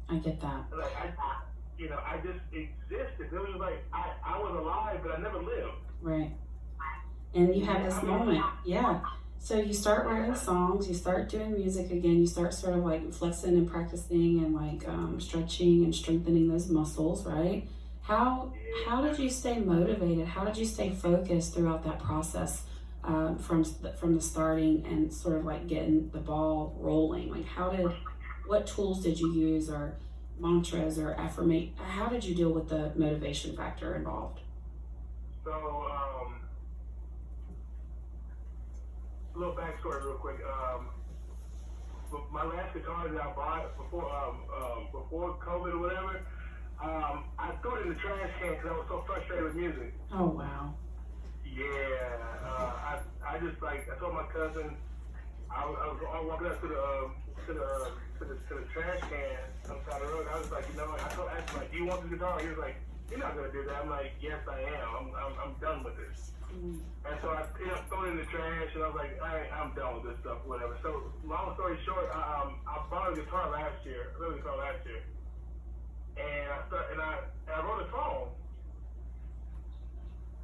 I get that. Like I just existed. It was like I was alive, but I never lived. Right. And you had this moment. Yeah. So you start writing songs, you start doing music again, you start sort of like flexing and practicing and like stretching and strengthening those muscles, right? How did you stay motivated? How did you stay focused throughout that process from the starting and sort of like getting the ball rolling? Like what tools did you use, or mantras or affirmation? How did you deal with the motivation factor involved? So, a little backstory real quick. My last guitar that I bought before COVID or whatever, I threw it in the trash can because I was so frustrated with music. Oh, wow. Yeah, I just I told my cousin, I was walking up to the trash can on the side of the road. I was like, I told him, like, do you want the guitar? He was like, you're not gonna do that. I'm like, yes, I am. I'm done with this. And so I threw it in the trash, and I was like, all right, I'm done with this stuff, whatever. So long story short, I bought a guitar last year, and I wrote a song.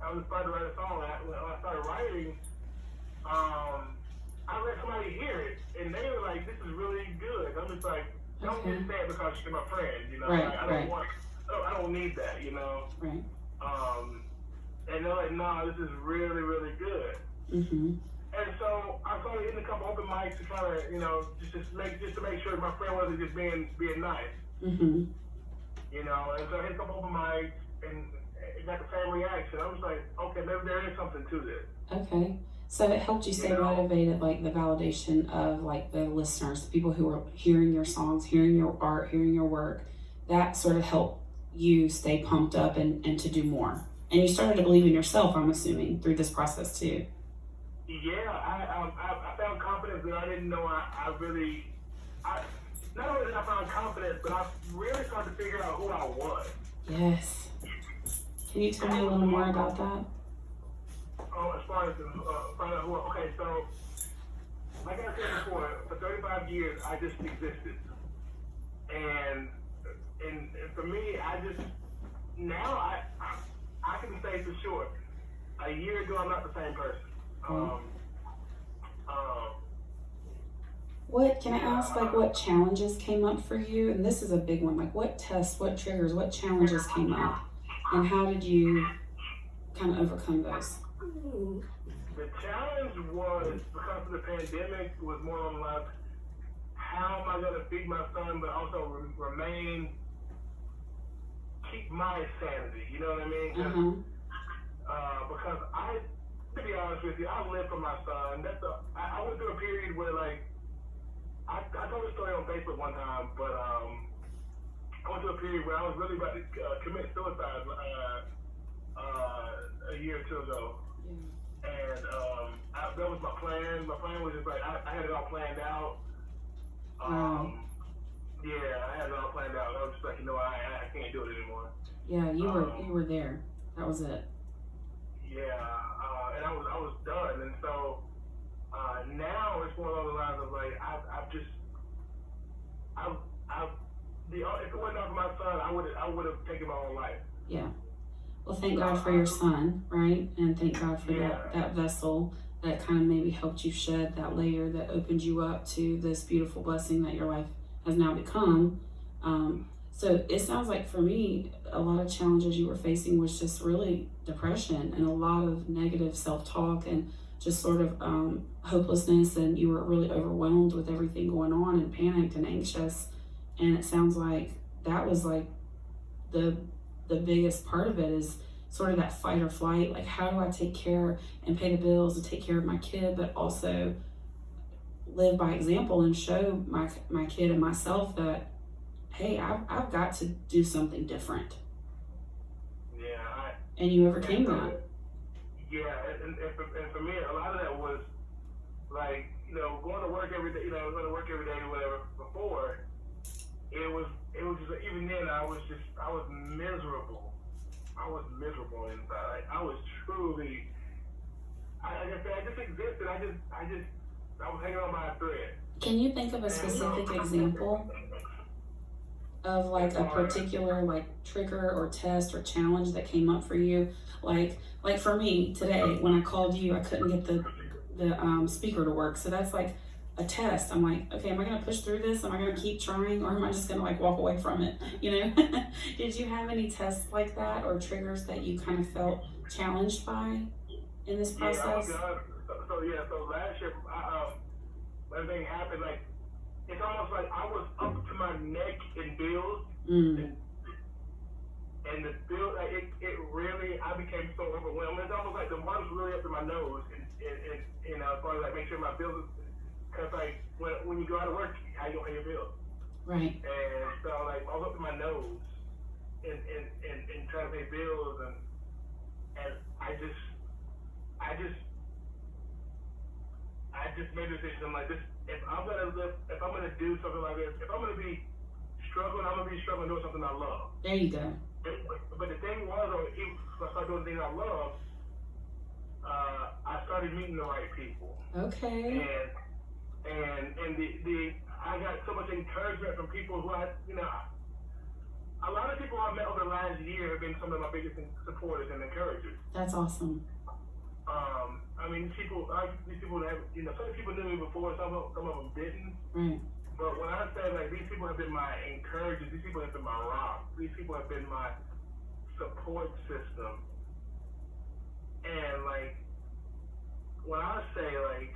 I was inspired to write a song. When I started writing, I let somebody hear it, and they were like, "This is really good." I'm just like, "Don't just say it because you're my friend, Right, I don't need that, Right. And they're like, "No, this is really, really good." Mhm. And so I started hitting a couple open mics to kind of, just to make sure my friend wasn't just being nice. Mhm. And so I hit a couple open mics, and it got the same reaction. I was like, okay, maybe there is something to this. Okay. So it helped you stay motivated, like the validation of like the listeners, the people who are hearing your songs, hearing your art, hearing your work. That sort of helped you stay pumped up and to do more. And you started to believe in yourself, I'm assuming, through this process too. Yeah, I found confidence that I didn't know I really. Not only did I find confidence, but I really started to figure out who I was. Yes. Can you tell me a little more about that? As far as find out who. Okay, so like I said before, for 35 years I just existed, and for me, now I can say for sure, a year ago I'm not the same person. What can I ask? Like, what challenges came up for you? And this is a big one. Like, what tests, what triggers, what challenges came up, and how did you kind of overcome those? The challenge was, because of the pandemic, was more on like, how am I going to feed my son, but also keep my sanity, you know what I mean? Because to be honest with you, I live for my son. I went through a period where, like, I told a story on Facebook one time, but I went through a period where I was really about to commit suicide a year or two ago. And that was my plan. My plan was just like, I had it all planned out. Yeah, I had it all planned out. I was just like, you know, I can't do it anymore. Yeah, you were there. That was it. Yeah, and I was done. And so now it's more along the lines of like, if it wasn't for my son, I would have taken my own life. Yeah. Well, thank God for your son, right? And thank God for that vessel that kind of maybe helped you shed that layer that opened you up to this beautiful blessing that your life has now become. So it sounds like for me, a lot of challenges you were facing was just really depression and a lot of negative self-talk and just sort of hopelessness, and you were really overwhelmed with everything going on and panicked and anxious. And it sounds like that was like the biggest part of it is sort of that fight or flight. Like, how do I take care and pay the bills and take care of my kid, but also live by example and show my kid and myself that, hey, I've got to do something different. Yeah. And you overcame that. Yeah, and for me, a lot of that was like, you know, going to work every day, or whatever. Before, it was just, even then, I was miserable. I was miserable inside. Like, I was truly, I just existed. I was hanging on by a thread. Can you think of a specific example of like a particular like trigger or test or challenge that came up for you? Like for me today, when I called you, I couldn't get the speaker to work. So that's like a test. I'm like, okay, am I gonna push through this? Am I gonna keep trying, or am I just gonna like walk away from it? You know? Did you have any tests like that or triggers that you kind of felt challenged by in this process? Yeah, so last year, when everything happened, like, it's almost like I was up to my neck in bills, and the bill, like, it really, I became so overwhelmed. It's almost like the water's really up to my nose, and as far as like make sure my bills, because like when you go out of work, how you gonna pay your bills? Right. And so like I was up to my nose in trying to pay bills, and I just made a decision. I'm like, if I'm gonna do something like this, if I'm gonna be struggling, I'm gonna be struggling doing something I love. There you go. But the thing was, if I started doing things I love, I started meeting the right people. Okay. And I got so much encouragement from people who a lot of people I've met over the last year have been some of my biggest supporters and encouragers. That's awesome. I mean, these people that have, some people knew me before, some of them didn't. Right. But when I say, like, these people have been my encouragers, these people have been my rock, these people have been my support system. And, like, when I say, like,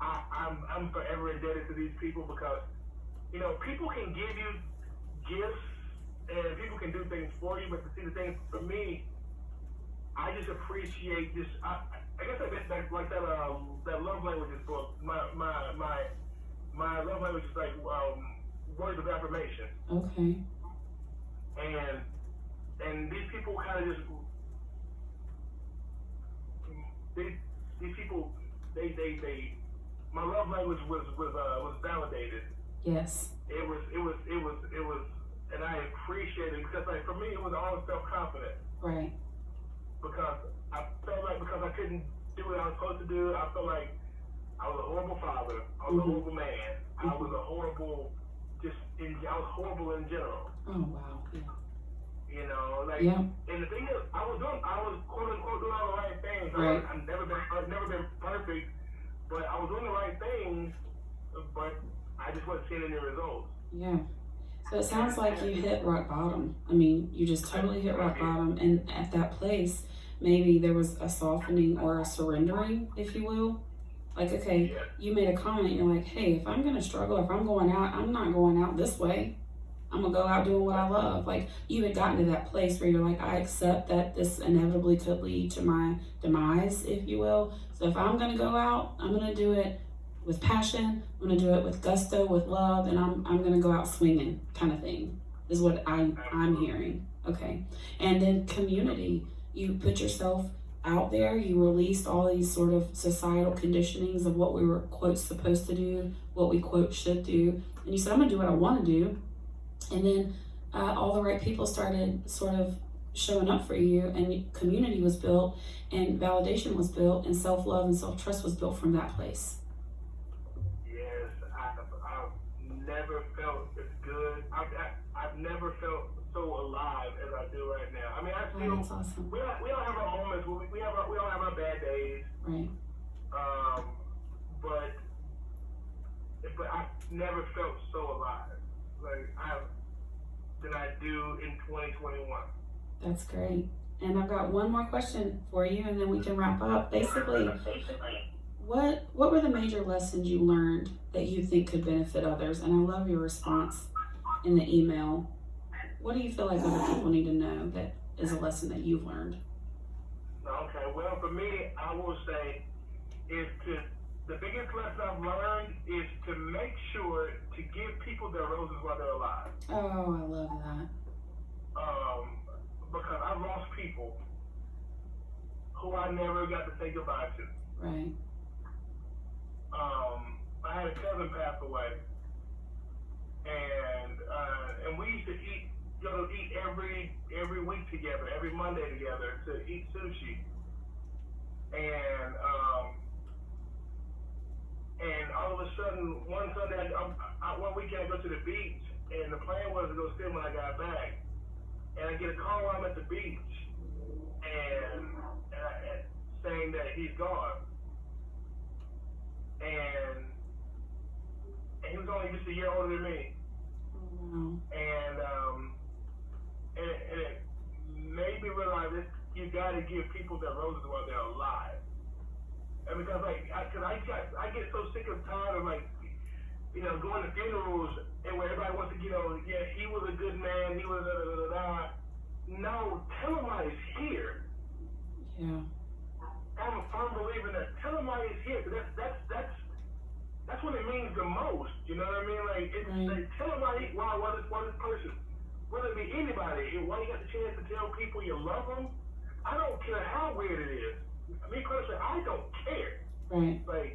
I'm forever indebted to these people because, people can give you gifts and people can do things for you, but to see the things for me, I just appreciate this. I guess that love languages book. My love language is like words of affirmation. Okay. And these people kind of just these people they my love language was validated. Yes. It was, and I appreciate it because, like, for me, it was all self-confidence. Right. Because I felt like because I couldn't do what I was supposed to do, I felt like I was a horrible father, I was a horrible man, I was a horrible, I was horrible in general. Oh wow. Yeah. And the thing is, I was quote unquote doing all the right things. Right. I've never been perfect, but I was doing the right things, but I just wasn't seeing any results. Yeah. So it sounds like you hit rock bottom. I mean, you just totally hit rock bottom, and at that place, maybe there was a softening or a surrendering, if you will. Like, okay, you made a comment, you're like, hey, if I'm gonna struggle, if I'm going out, I'm not going out this way. I'm gonna go out doing what I love. Like, you had gotten to that place where you're like, I accept that this inevitably could lead to my demise, if you will. So if I'm gonna go out, I'm gonna do it with passion, I'm gonna do it with gusto, with love, and I'm gonna go out swinging, kind of thing, is what I'm hearing. Okay. And then community, you put yourself out there, you released all these sort of societal conditionings of what we were, quote, supposed to do, what we, quote, should do, and you said, I'm gonna do what I want to do. And then all the right people started sort of showing up for you, and community was built, and validation was built, and self-love and self-trust was built from that place. Yes, I've never felt as good. I've never felt so alive as I do right now. I mean, I feel that's awesome. we all have our moments. We all have our bad days. Right. But I've never felt so alive than I do in 2021. That's great. And I've got one more question for you, and then we can wrap up. Basically, what were the major lessons you learned that you think could benefit others? And I love your response in the email. What do you feel like other people need to know that is a lesson that you've learned? Okay, well, for me, I will say the biggest lesson I've learned is to make sure to give people their roses while they're alive. Oh, I love that. Because I've lost people who I never got to say goodbye to. Right. I had a cousin pass away, and we used to go to eat every week together, every Monday together to eat sushi. And all of a sudden, one Sunday, one weekend I go to the beach, and the plan was to go swim when I got back. And I get a call while I'm at the beach, and saying that he's gone. And he was only just a year older than me. Wow. And it made me realize that you got to give people their roses while they're alive. And because I get so sick and tired of going to funerals and where everybody wants to yeah, he was a good man, he was No, tell him why he's here. Yeah. I'm a firm believer in that. Tell him why he's here, because that's what it means the most. You know what I mean? Tell him why this person, whether it be anybody, why you got the chance to tell people you love them. I don't care how weird it is. Me personally, I don't care. Right. I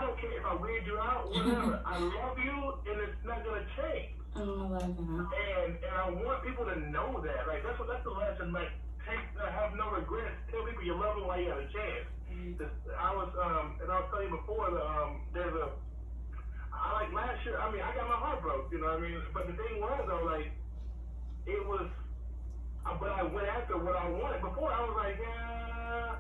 don't care if I weird you out, whatever. I love you, and it's not gonna change. Oh, I love that. And I want people to know that. That's the lesson. Have no regrets. Tell people you love them while you have a chance. I was telling you before, last year, I got my heart broke, you know what I mean? But the thing was, though, but I went after what I wanted. Before, I was like, yeah,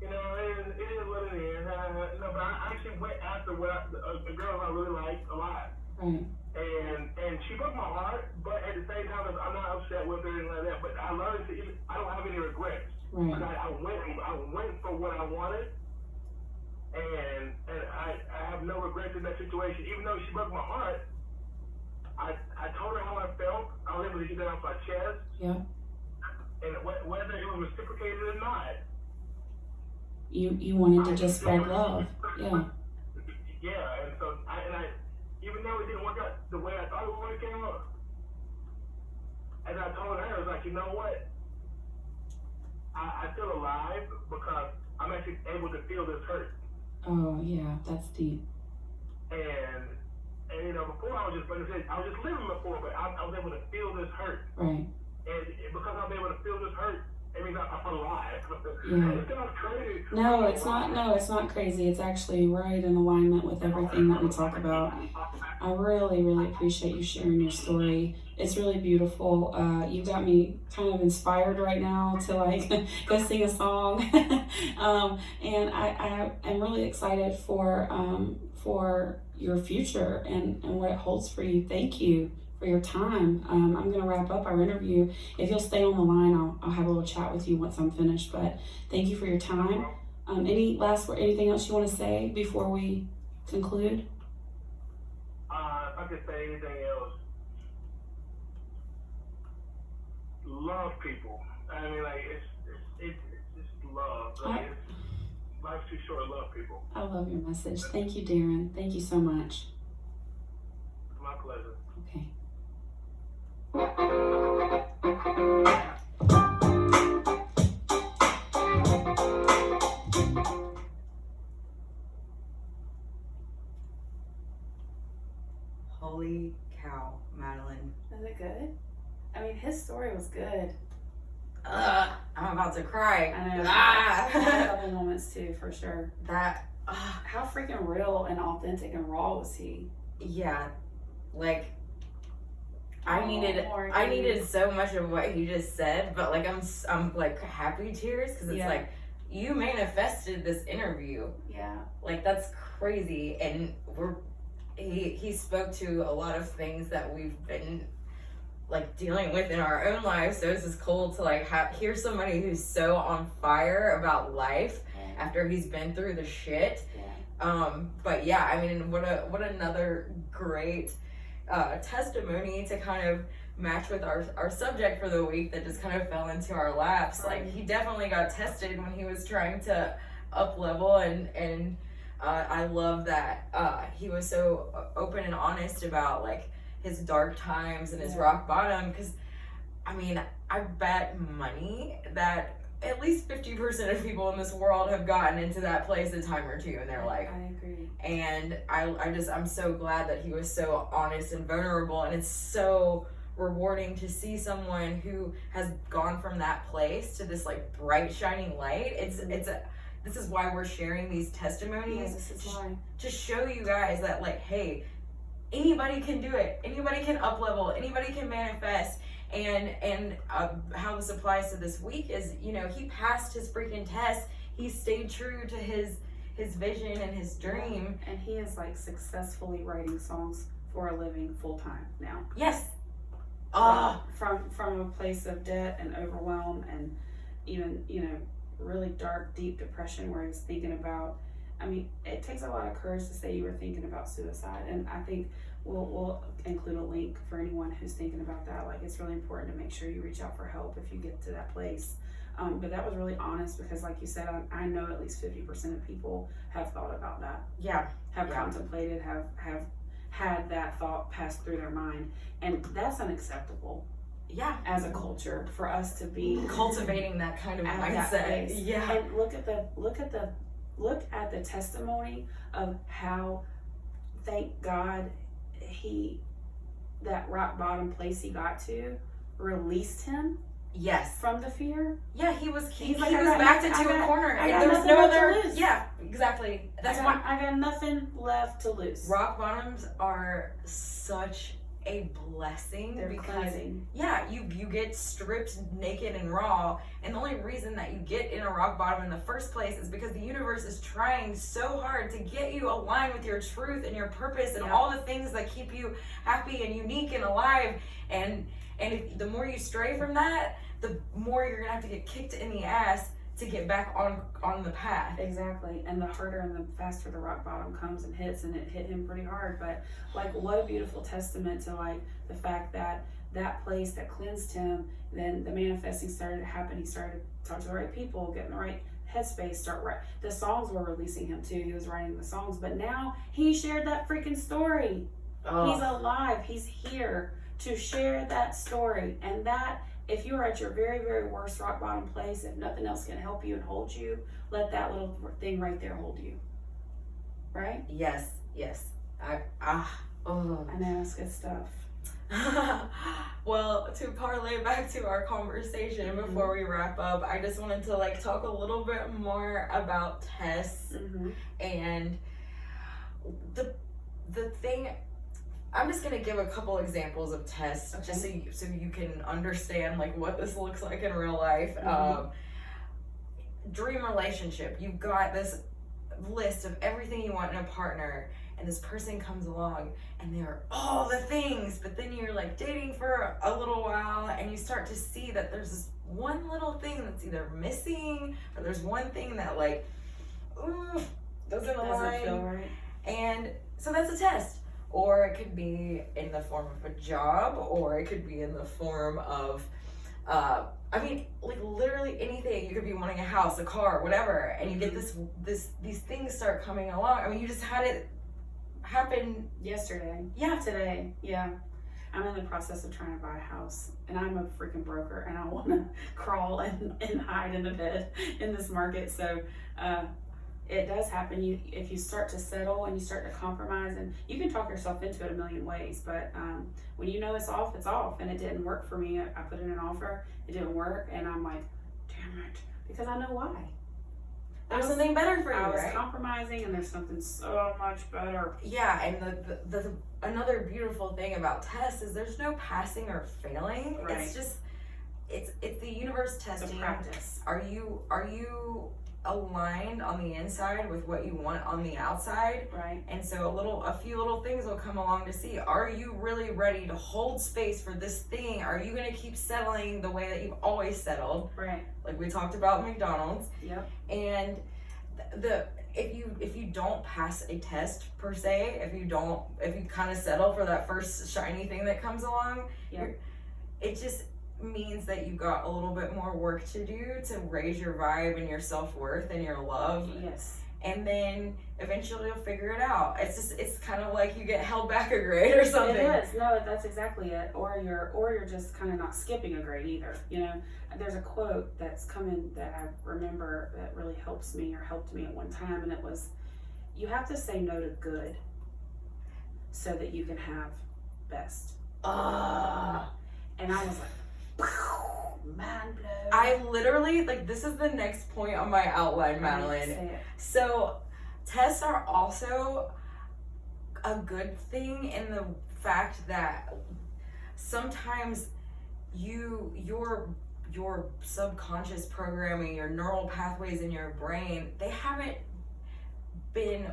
it is what it is. But I actually went after a girl I really liked a lot. Right. And she broke my heart, but at the same time, I'm not upset with her or anything like that. But I learned I don't have any regrets. Right. I went for what I wanted, and I have no regrets in that situation. Even though she broke my heart, I told her how I felt. I was able to get that off my chest. Yeah. And whether it was reciprocated or not, you wanted to just spread love. Yeah. Yeah, and so I even though it didn't work out the way I thought it would work out, and I told her, I was like, you know what? I feel alive because I'm actually able to feel this hurt. Oh yeah, that's deep. And before I was just, like I said, I was just living before, but I was able to feel this hurt. Right. And because I'm able to feel this hurt, it means I'm alive. Yeah. It sounds crazy. No, it's not. No, it's not crazy. It's actually right in alignment with everything that we talk about. I really, really appreciate you sharing your story. It's really beautiful. You got me kind of inspired right now to go sing a song. And I am really excited for your future and what it holds for you. Thank you for your time. I'm going to wrap up our interview. If you'll stay on the line, I'll have a little chat with you once I'm finished. But thank you for your time. Anything else you want to say before we conclude? If I could say anything else, love people. I mean, like, it's just love. Like, life's too short to love people. I love your message. Thank you, Darren. Thank you so much. My pleasure. Okay. Holy cow, Madeline. Is it good? I mean, his story was good. I'm about to cry. I know. I had a couple moments too, for sure. How How freaking real and authentic and raw was he? yeah, like I Morgan. needed so much of what he just said, but like I'm like happy tears because it's Yeah. like you manifested this interview. Yeah. Like that's crazy, and he spoke to a lot of things that we've been like dealing with in our own lives. So it's just cool to like hear somebody who's so on fire about life after he's been through the shit. Yeah. But yeah, I mean, what another great testimony to kind of match with our subject for the week that just kind of fell into our laps. Like he definitely got tested when he was trying to up level, and I love that he was so open and honest about like his dark times and his rock bottom, because I mean, I bet money that at least 50% of people in this world have gotten into that place a time or two in their life. I agree. And I'm so glad that he was so honest and vulnerable, and it's so rewarding to see someone who has gone from that place to this like bright shining light. This is why we're sharing these testimonies. Yeah, this is why. To show you guys that like, hey, anybody can do it. Anybody can up level. Anybody can manifest. And how this applies to this week is, you know, he passed his freaking test. He stayed true to his vision and his dream. And he is like successfully writing songs for a living full time now. Yes. From a place of debt and overwhelm and even, you know, really dark, deep depression where he was thinking about, I mean, it takes a lot of courage to say you were thinking about suicide. And I think we'll include a link for anyone who's thinking about that. Like, it's really important to make sure you reach out for help if you get to that place. But that was really honest because, like you said, I know at least 50% of people have thought about that. Yeah. Have contemplated, have had that thought pass through their mind. And that's unacceptable. Yeah. As a culture, for us to be cultivating that kind of mindset. Yeah. And look at the testimony of how, thank God, that rock bottom place he got to released him. Yes. From the fear. Yeah, he was like, backed into a corner. There was no other. Yeah, exactly. That's why I got nothing left to lose. Rock bottoms are such a blessing. They're because cleansing. Yeah, you get stripped naked and raw, and the only reason that you get in a rock bottom in the first place is because the universe is trying so hard to get you aligned with your truth and your purpose and all the things that keep you happy and unique and alive. And if, the more you stray from that, the more you're gonna have to get kicked in the ass to get back on the path. Exactly. And the harder and the faster the rock bottom comes and hits, and it hit him pretty hard. But like, what a beautiful testament to like the fact that that place that cleansed him, then the manifesting started to happen. He started to talk to the right people, get in the right headspace, the songs were releasing him too. He was writing the songs, but now he shared that freaking story. He's alive. He's here to share that story. And that, if you are at your very, very worst rock bottom place, if nothing else can help you and hold you, let that little thing right there hold you. Right? Yes. I know, it's good stuff. Well, to parlay back to our conversation before we wrap up, I just wanted to like talk a little bit more about tests and the thing. I'm just gonna give a couple examples of tests just so you can understand like what this looks like in real life. Dream relationship. You've got this list of everything you want in a partner, and this person comes along and they're all the things, but then you're like dating for a little while and you start to see that there's this one little thing that's either missing or there's one thing that like, ooh, doesn't align. feel right. And so that's a test. Or it could be in the form of a job, or it could be in the form of, I mean, like literally anything. You could be wanting a house, a car, whatever, and you get these things start coming along. I mean, you just had it happen Yesterday. Yeah. Today. Yeah. I'm in the process of trying to buy a house, and I'm a freaking broker, and I want to crawl and hide in the bed in this market. So, it does happen. If you start to settle and you start to compromise, and you can talk yourself into it a million ways, but when you know it's off, and it didn't work for me. I put in an offer, it didn't work, and I'm like, damn it, because I know why. There's something better for you, I was right? compromising, and there's something so much better. Yeah, and the another beautiful thing about tests is there's no passing or failing. Right. It's just it's the universe testing. The practice. Are you aligned on the inside with what you want on the outside? Right. And so a few little things will come along to see, are you really ready to hold space for this thing? Are you going to keep settling the way that you've always settled? Right. Like we talked about McDonald's. Yep. And if you don't pass a test per se, if you kind of settle for that first shiny thing that comes along, Yep. it just means that you got a little bit more work to do to raise your vibe and your self-worth and your love. Yes. And then eventually you'll figure it out. It's kind of like you get held back a grade or something. It is. No, that's exactly it. Or you're just kind of not skipping a grade either. You know, there's a quote that's coming that I remember that really helped me at one time, and it was, you have to say no to good so that you can have best. And I was like, mind blown. I literally, like, this is the next point on my outline, Madeline. Say it. So, tests are also a good thing in the fact that sometimes your subconscious programming, your neural pathways in your brain, they haven't been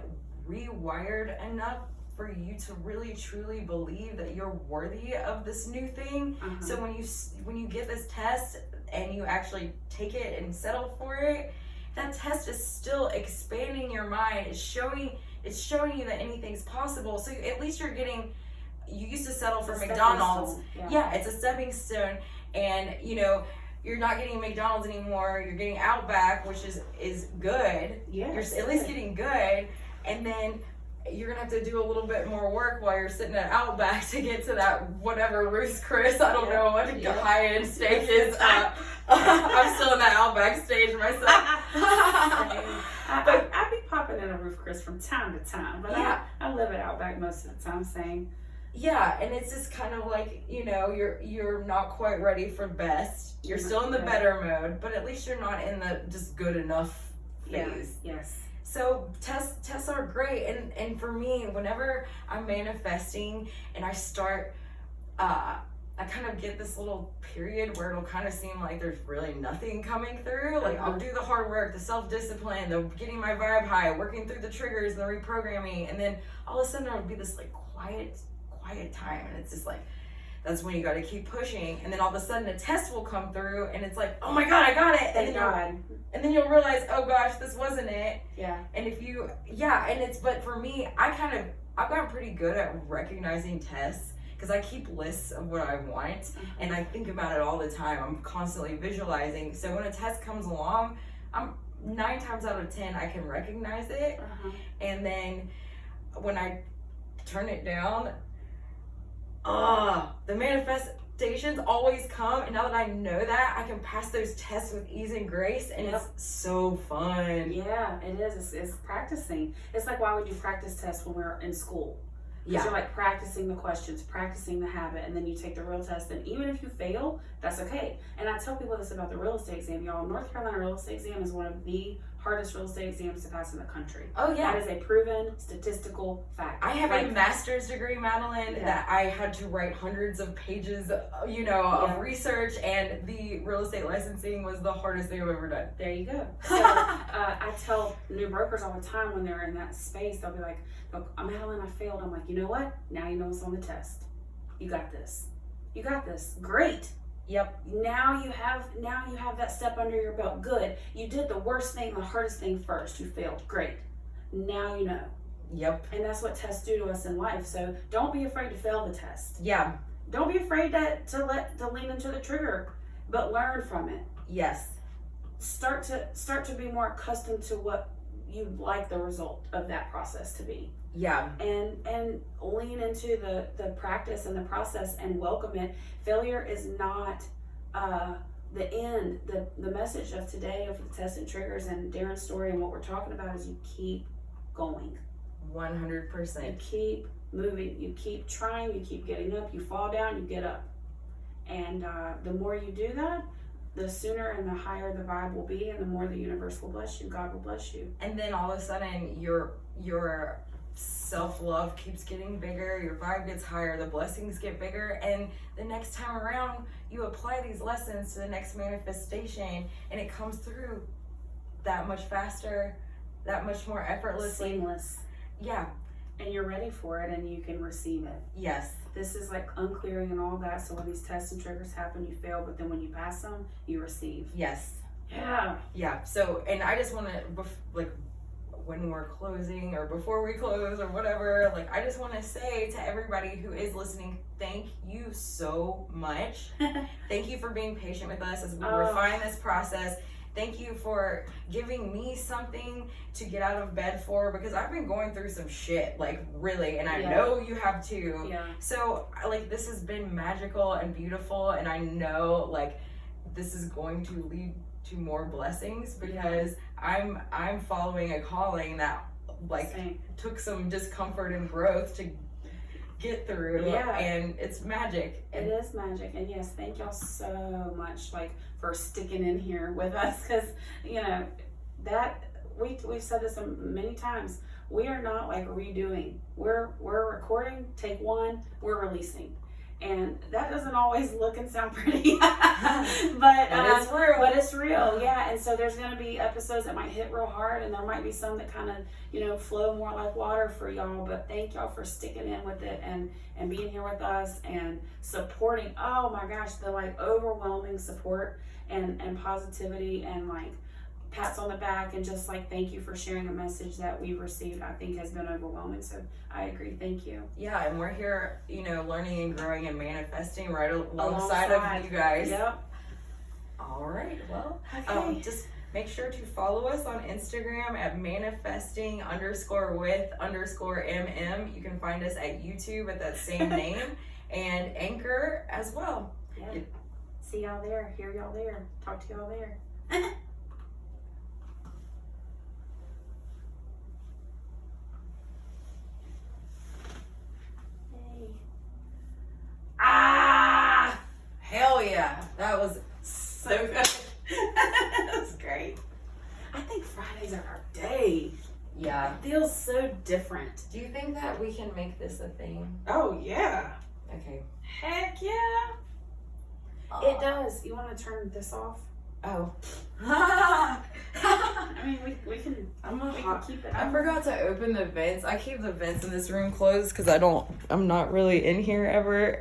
rewired enough for you to really truly believe that you're worthy of this new thing. Uh-huh. So when you get this test and you actually take it and settle for it, that test is still expanding your mind. It's showing you that anything's possible. So at least you used to settle for McDonald's. Yeah, it's a stepping stone. And you're not getting McDonald's anymore. You're getting Outback, which is good. Yes. You're at least getting good. And then you're gonna have to do a little bit more work while you're sitting at Outback to get to that whatever Ruth's Chris. I don't know what high-end steak is. I'm still in that Outback stage myself. I be popping in a Ruth Chris from time to time, but Yeah. I live at Outback most of the time. Same. Yeah, and it's just kind of like, you're not quite ready for best. You're still in the better mode, but at least you're not in the just good enough phase. Yes. So tests are great, and for me, whenever I'm manifesting and I start, I kind of get this little period where it'll kind of seem like there's really nothing coming through. Like I'll do the hard work, the self-discipline, the getting my vibe high, working through the triggers and the reprogramming, and then all of a sudden there will be this like quiet time, and it's just like, that's when you got to keep pushing, and then all of a sudden a test will come through, and it's like, oh my god, I got it, Thank God. and then you'll realize, oh gosh, this wasn't it. Yeah. And but for me, I've gotten pretty good at recognizing tests because I keep lists of what I want, and I think about it all the time. I'm constantly visualizing. So when a test comes along, I'm 9 times out of 10 I can recognize it, and then when I turn it down, the manifestations always come, and now that I know that, I can pass those tests with ease and grace, and it's so fun. Yeah, it is. It's practicing. It's like, why would you practice tests when we're in school? Because you're like practicing the questions, practicing the habit, and then you take the real test, and even if you fail, that's okay. And I tell people this about the real estate exam, y'all. North Carolina real estate exam is one of the hardest real estate exams to pass in the country. Oh yeah. That is a proven statistical fact. I have Like, a master's degree, Madeline, Yeah. that I had to write hundreds of pages, you know, of Yeah. research, and the real estate licensing was the hardest thing I've ever done. There you go. So I tell new brokers all the time when they're in that space, they'll be like, "Look, Madeline, I failed." I'm like, you know what? Now you know what's on the test. You got this. You got this. Great. Yep. Now you have that step under your belt. Good. You did the worst thing, the hardest thing first. You failed. Great. Now you know. Yep. And that's what tests do to us in life. So don't be afraid to fail the test. Yeah. Don't be afraid to lean into the trigger, but learn from it. Yes. Start to be more accustomed to what you'd like the result of that process to be. Yeah. And lean into the practice and the process and welcome it. Failure is not the end. The message of today of the test and triggers and Darren's story and what we're talking about is you keep going. 100%. You keep moving. You keep trying. You keep getting up. You fall down. You get up. And the more you do that, the sooner and the higher the vibe will be, and the more the universe will bless you. God will bless you. And then all of a sudden, your self-love keeps getting bigger, your vibe gets higher, the blessings get bigger, and the next time around, you apply these lessons to the next manifestation, and it comes through that much faster, that much more effortlessly. Seamless. Yeah. And you're ready for it, and you can receive it. Like This is like unclearing and all that. So when these tests and triggers happen, you fail, but then when you pass them, you receive. yes. Yeah. So, and I just want to, like, when we're closing or before we close or whatever, like, I just want to say to everybody who is listening, thank you so much. Thank you for being patient with us as we refine this process. Thank you for giving me something to get out of bed for, because I've been going through some shit, like, really, and I know you have too. Yeah. So, like, this has been magical and beautiful, and I know, like, this is going to lead to more blessings, because I'm following a calling that, like, Same. took some discomfort and growth to get through. Yeah. And it's magic. It is magic. And yes, thank y'all so much, like, for sticking in here with us, because you know that we've said this many times. We are not like redoing. We're recording, take one, we're releasing. And that doesn't always look and sound pretty, but it's real. But it's real, yeah. And so there's gonna be episodes that might hit real hard, and there might be some that kind of, flow more like water for y'all. But thank y'all for sticking in with it and being here with us and supporting. Oh my gosh, the like overwhelming support and positivity and like pats on the back and just like thank you for sharing a message that we've received, I think has been overwhelming. So I agree. Thank you. Yeah, and we're here, learning and growing and manifesting right alongside of you guys. Yep. All right. Well, Okay. just make sure to follow us on Instagram at manifesting_with_mm. You can find us at YouTube at that same name, and Anchor as well. Yeah. See y'all there. Hear y'all there. Talk to y'all there. Hell yeah. That was so good. That was great. I think Fridays are our day. Yeah. It feels so different. Do you think that we can make this a thing? Oh, yeah. Okay. Heck yeah. It does. You want to turn this off? Oh. I mean, we can keep it I on. forgot to open the vents. I keep the vents in this room closed because I'm not really in here ever.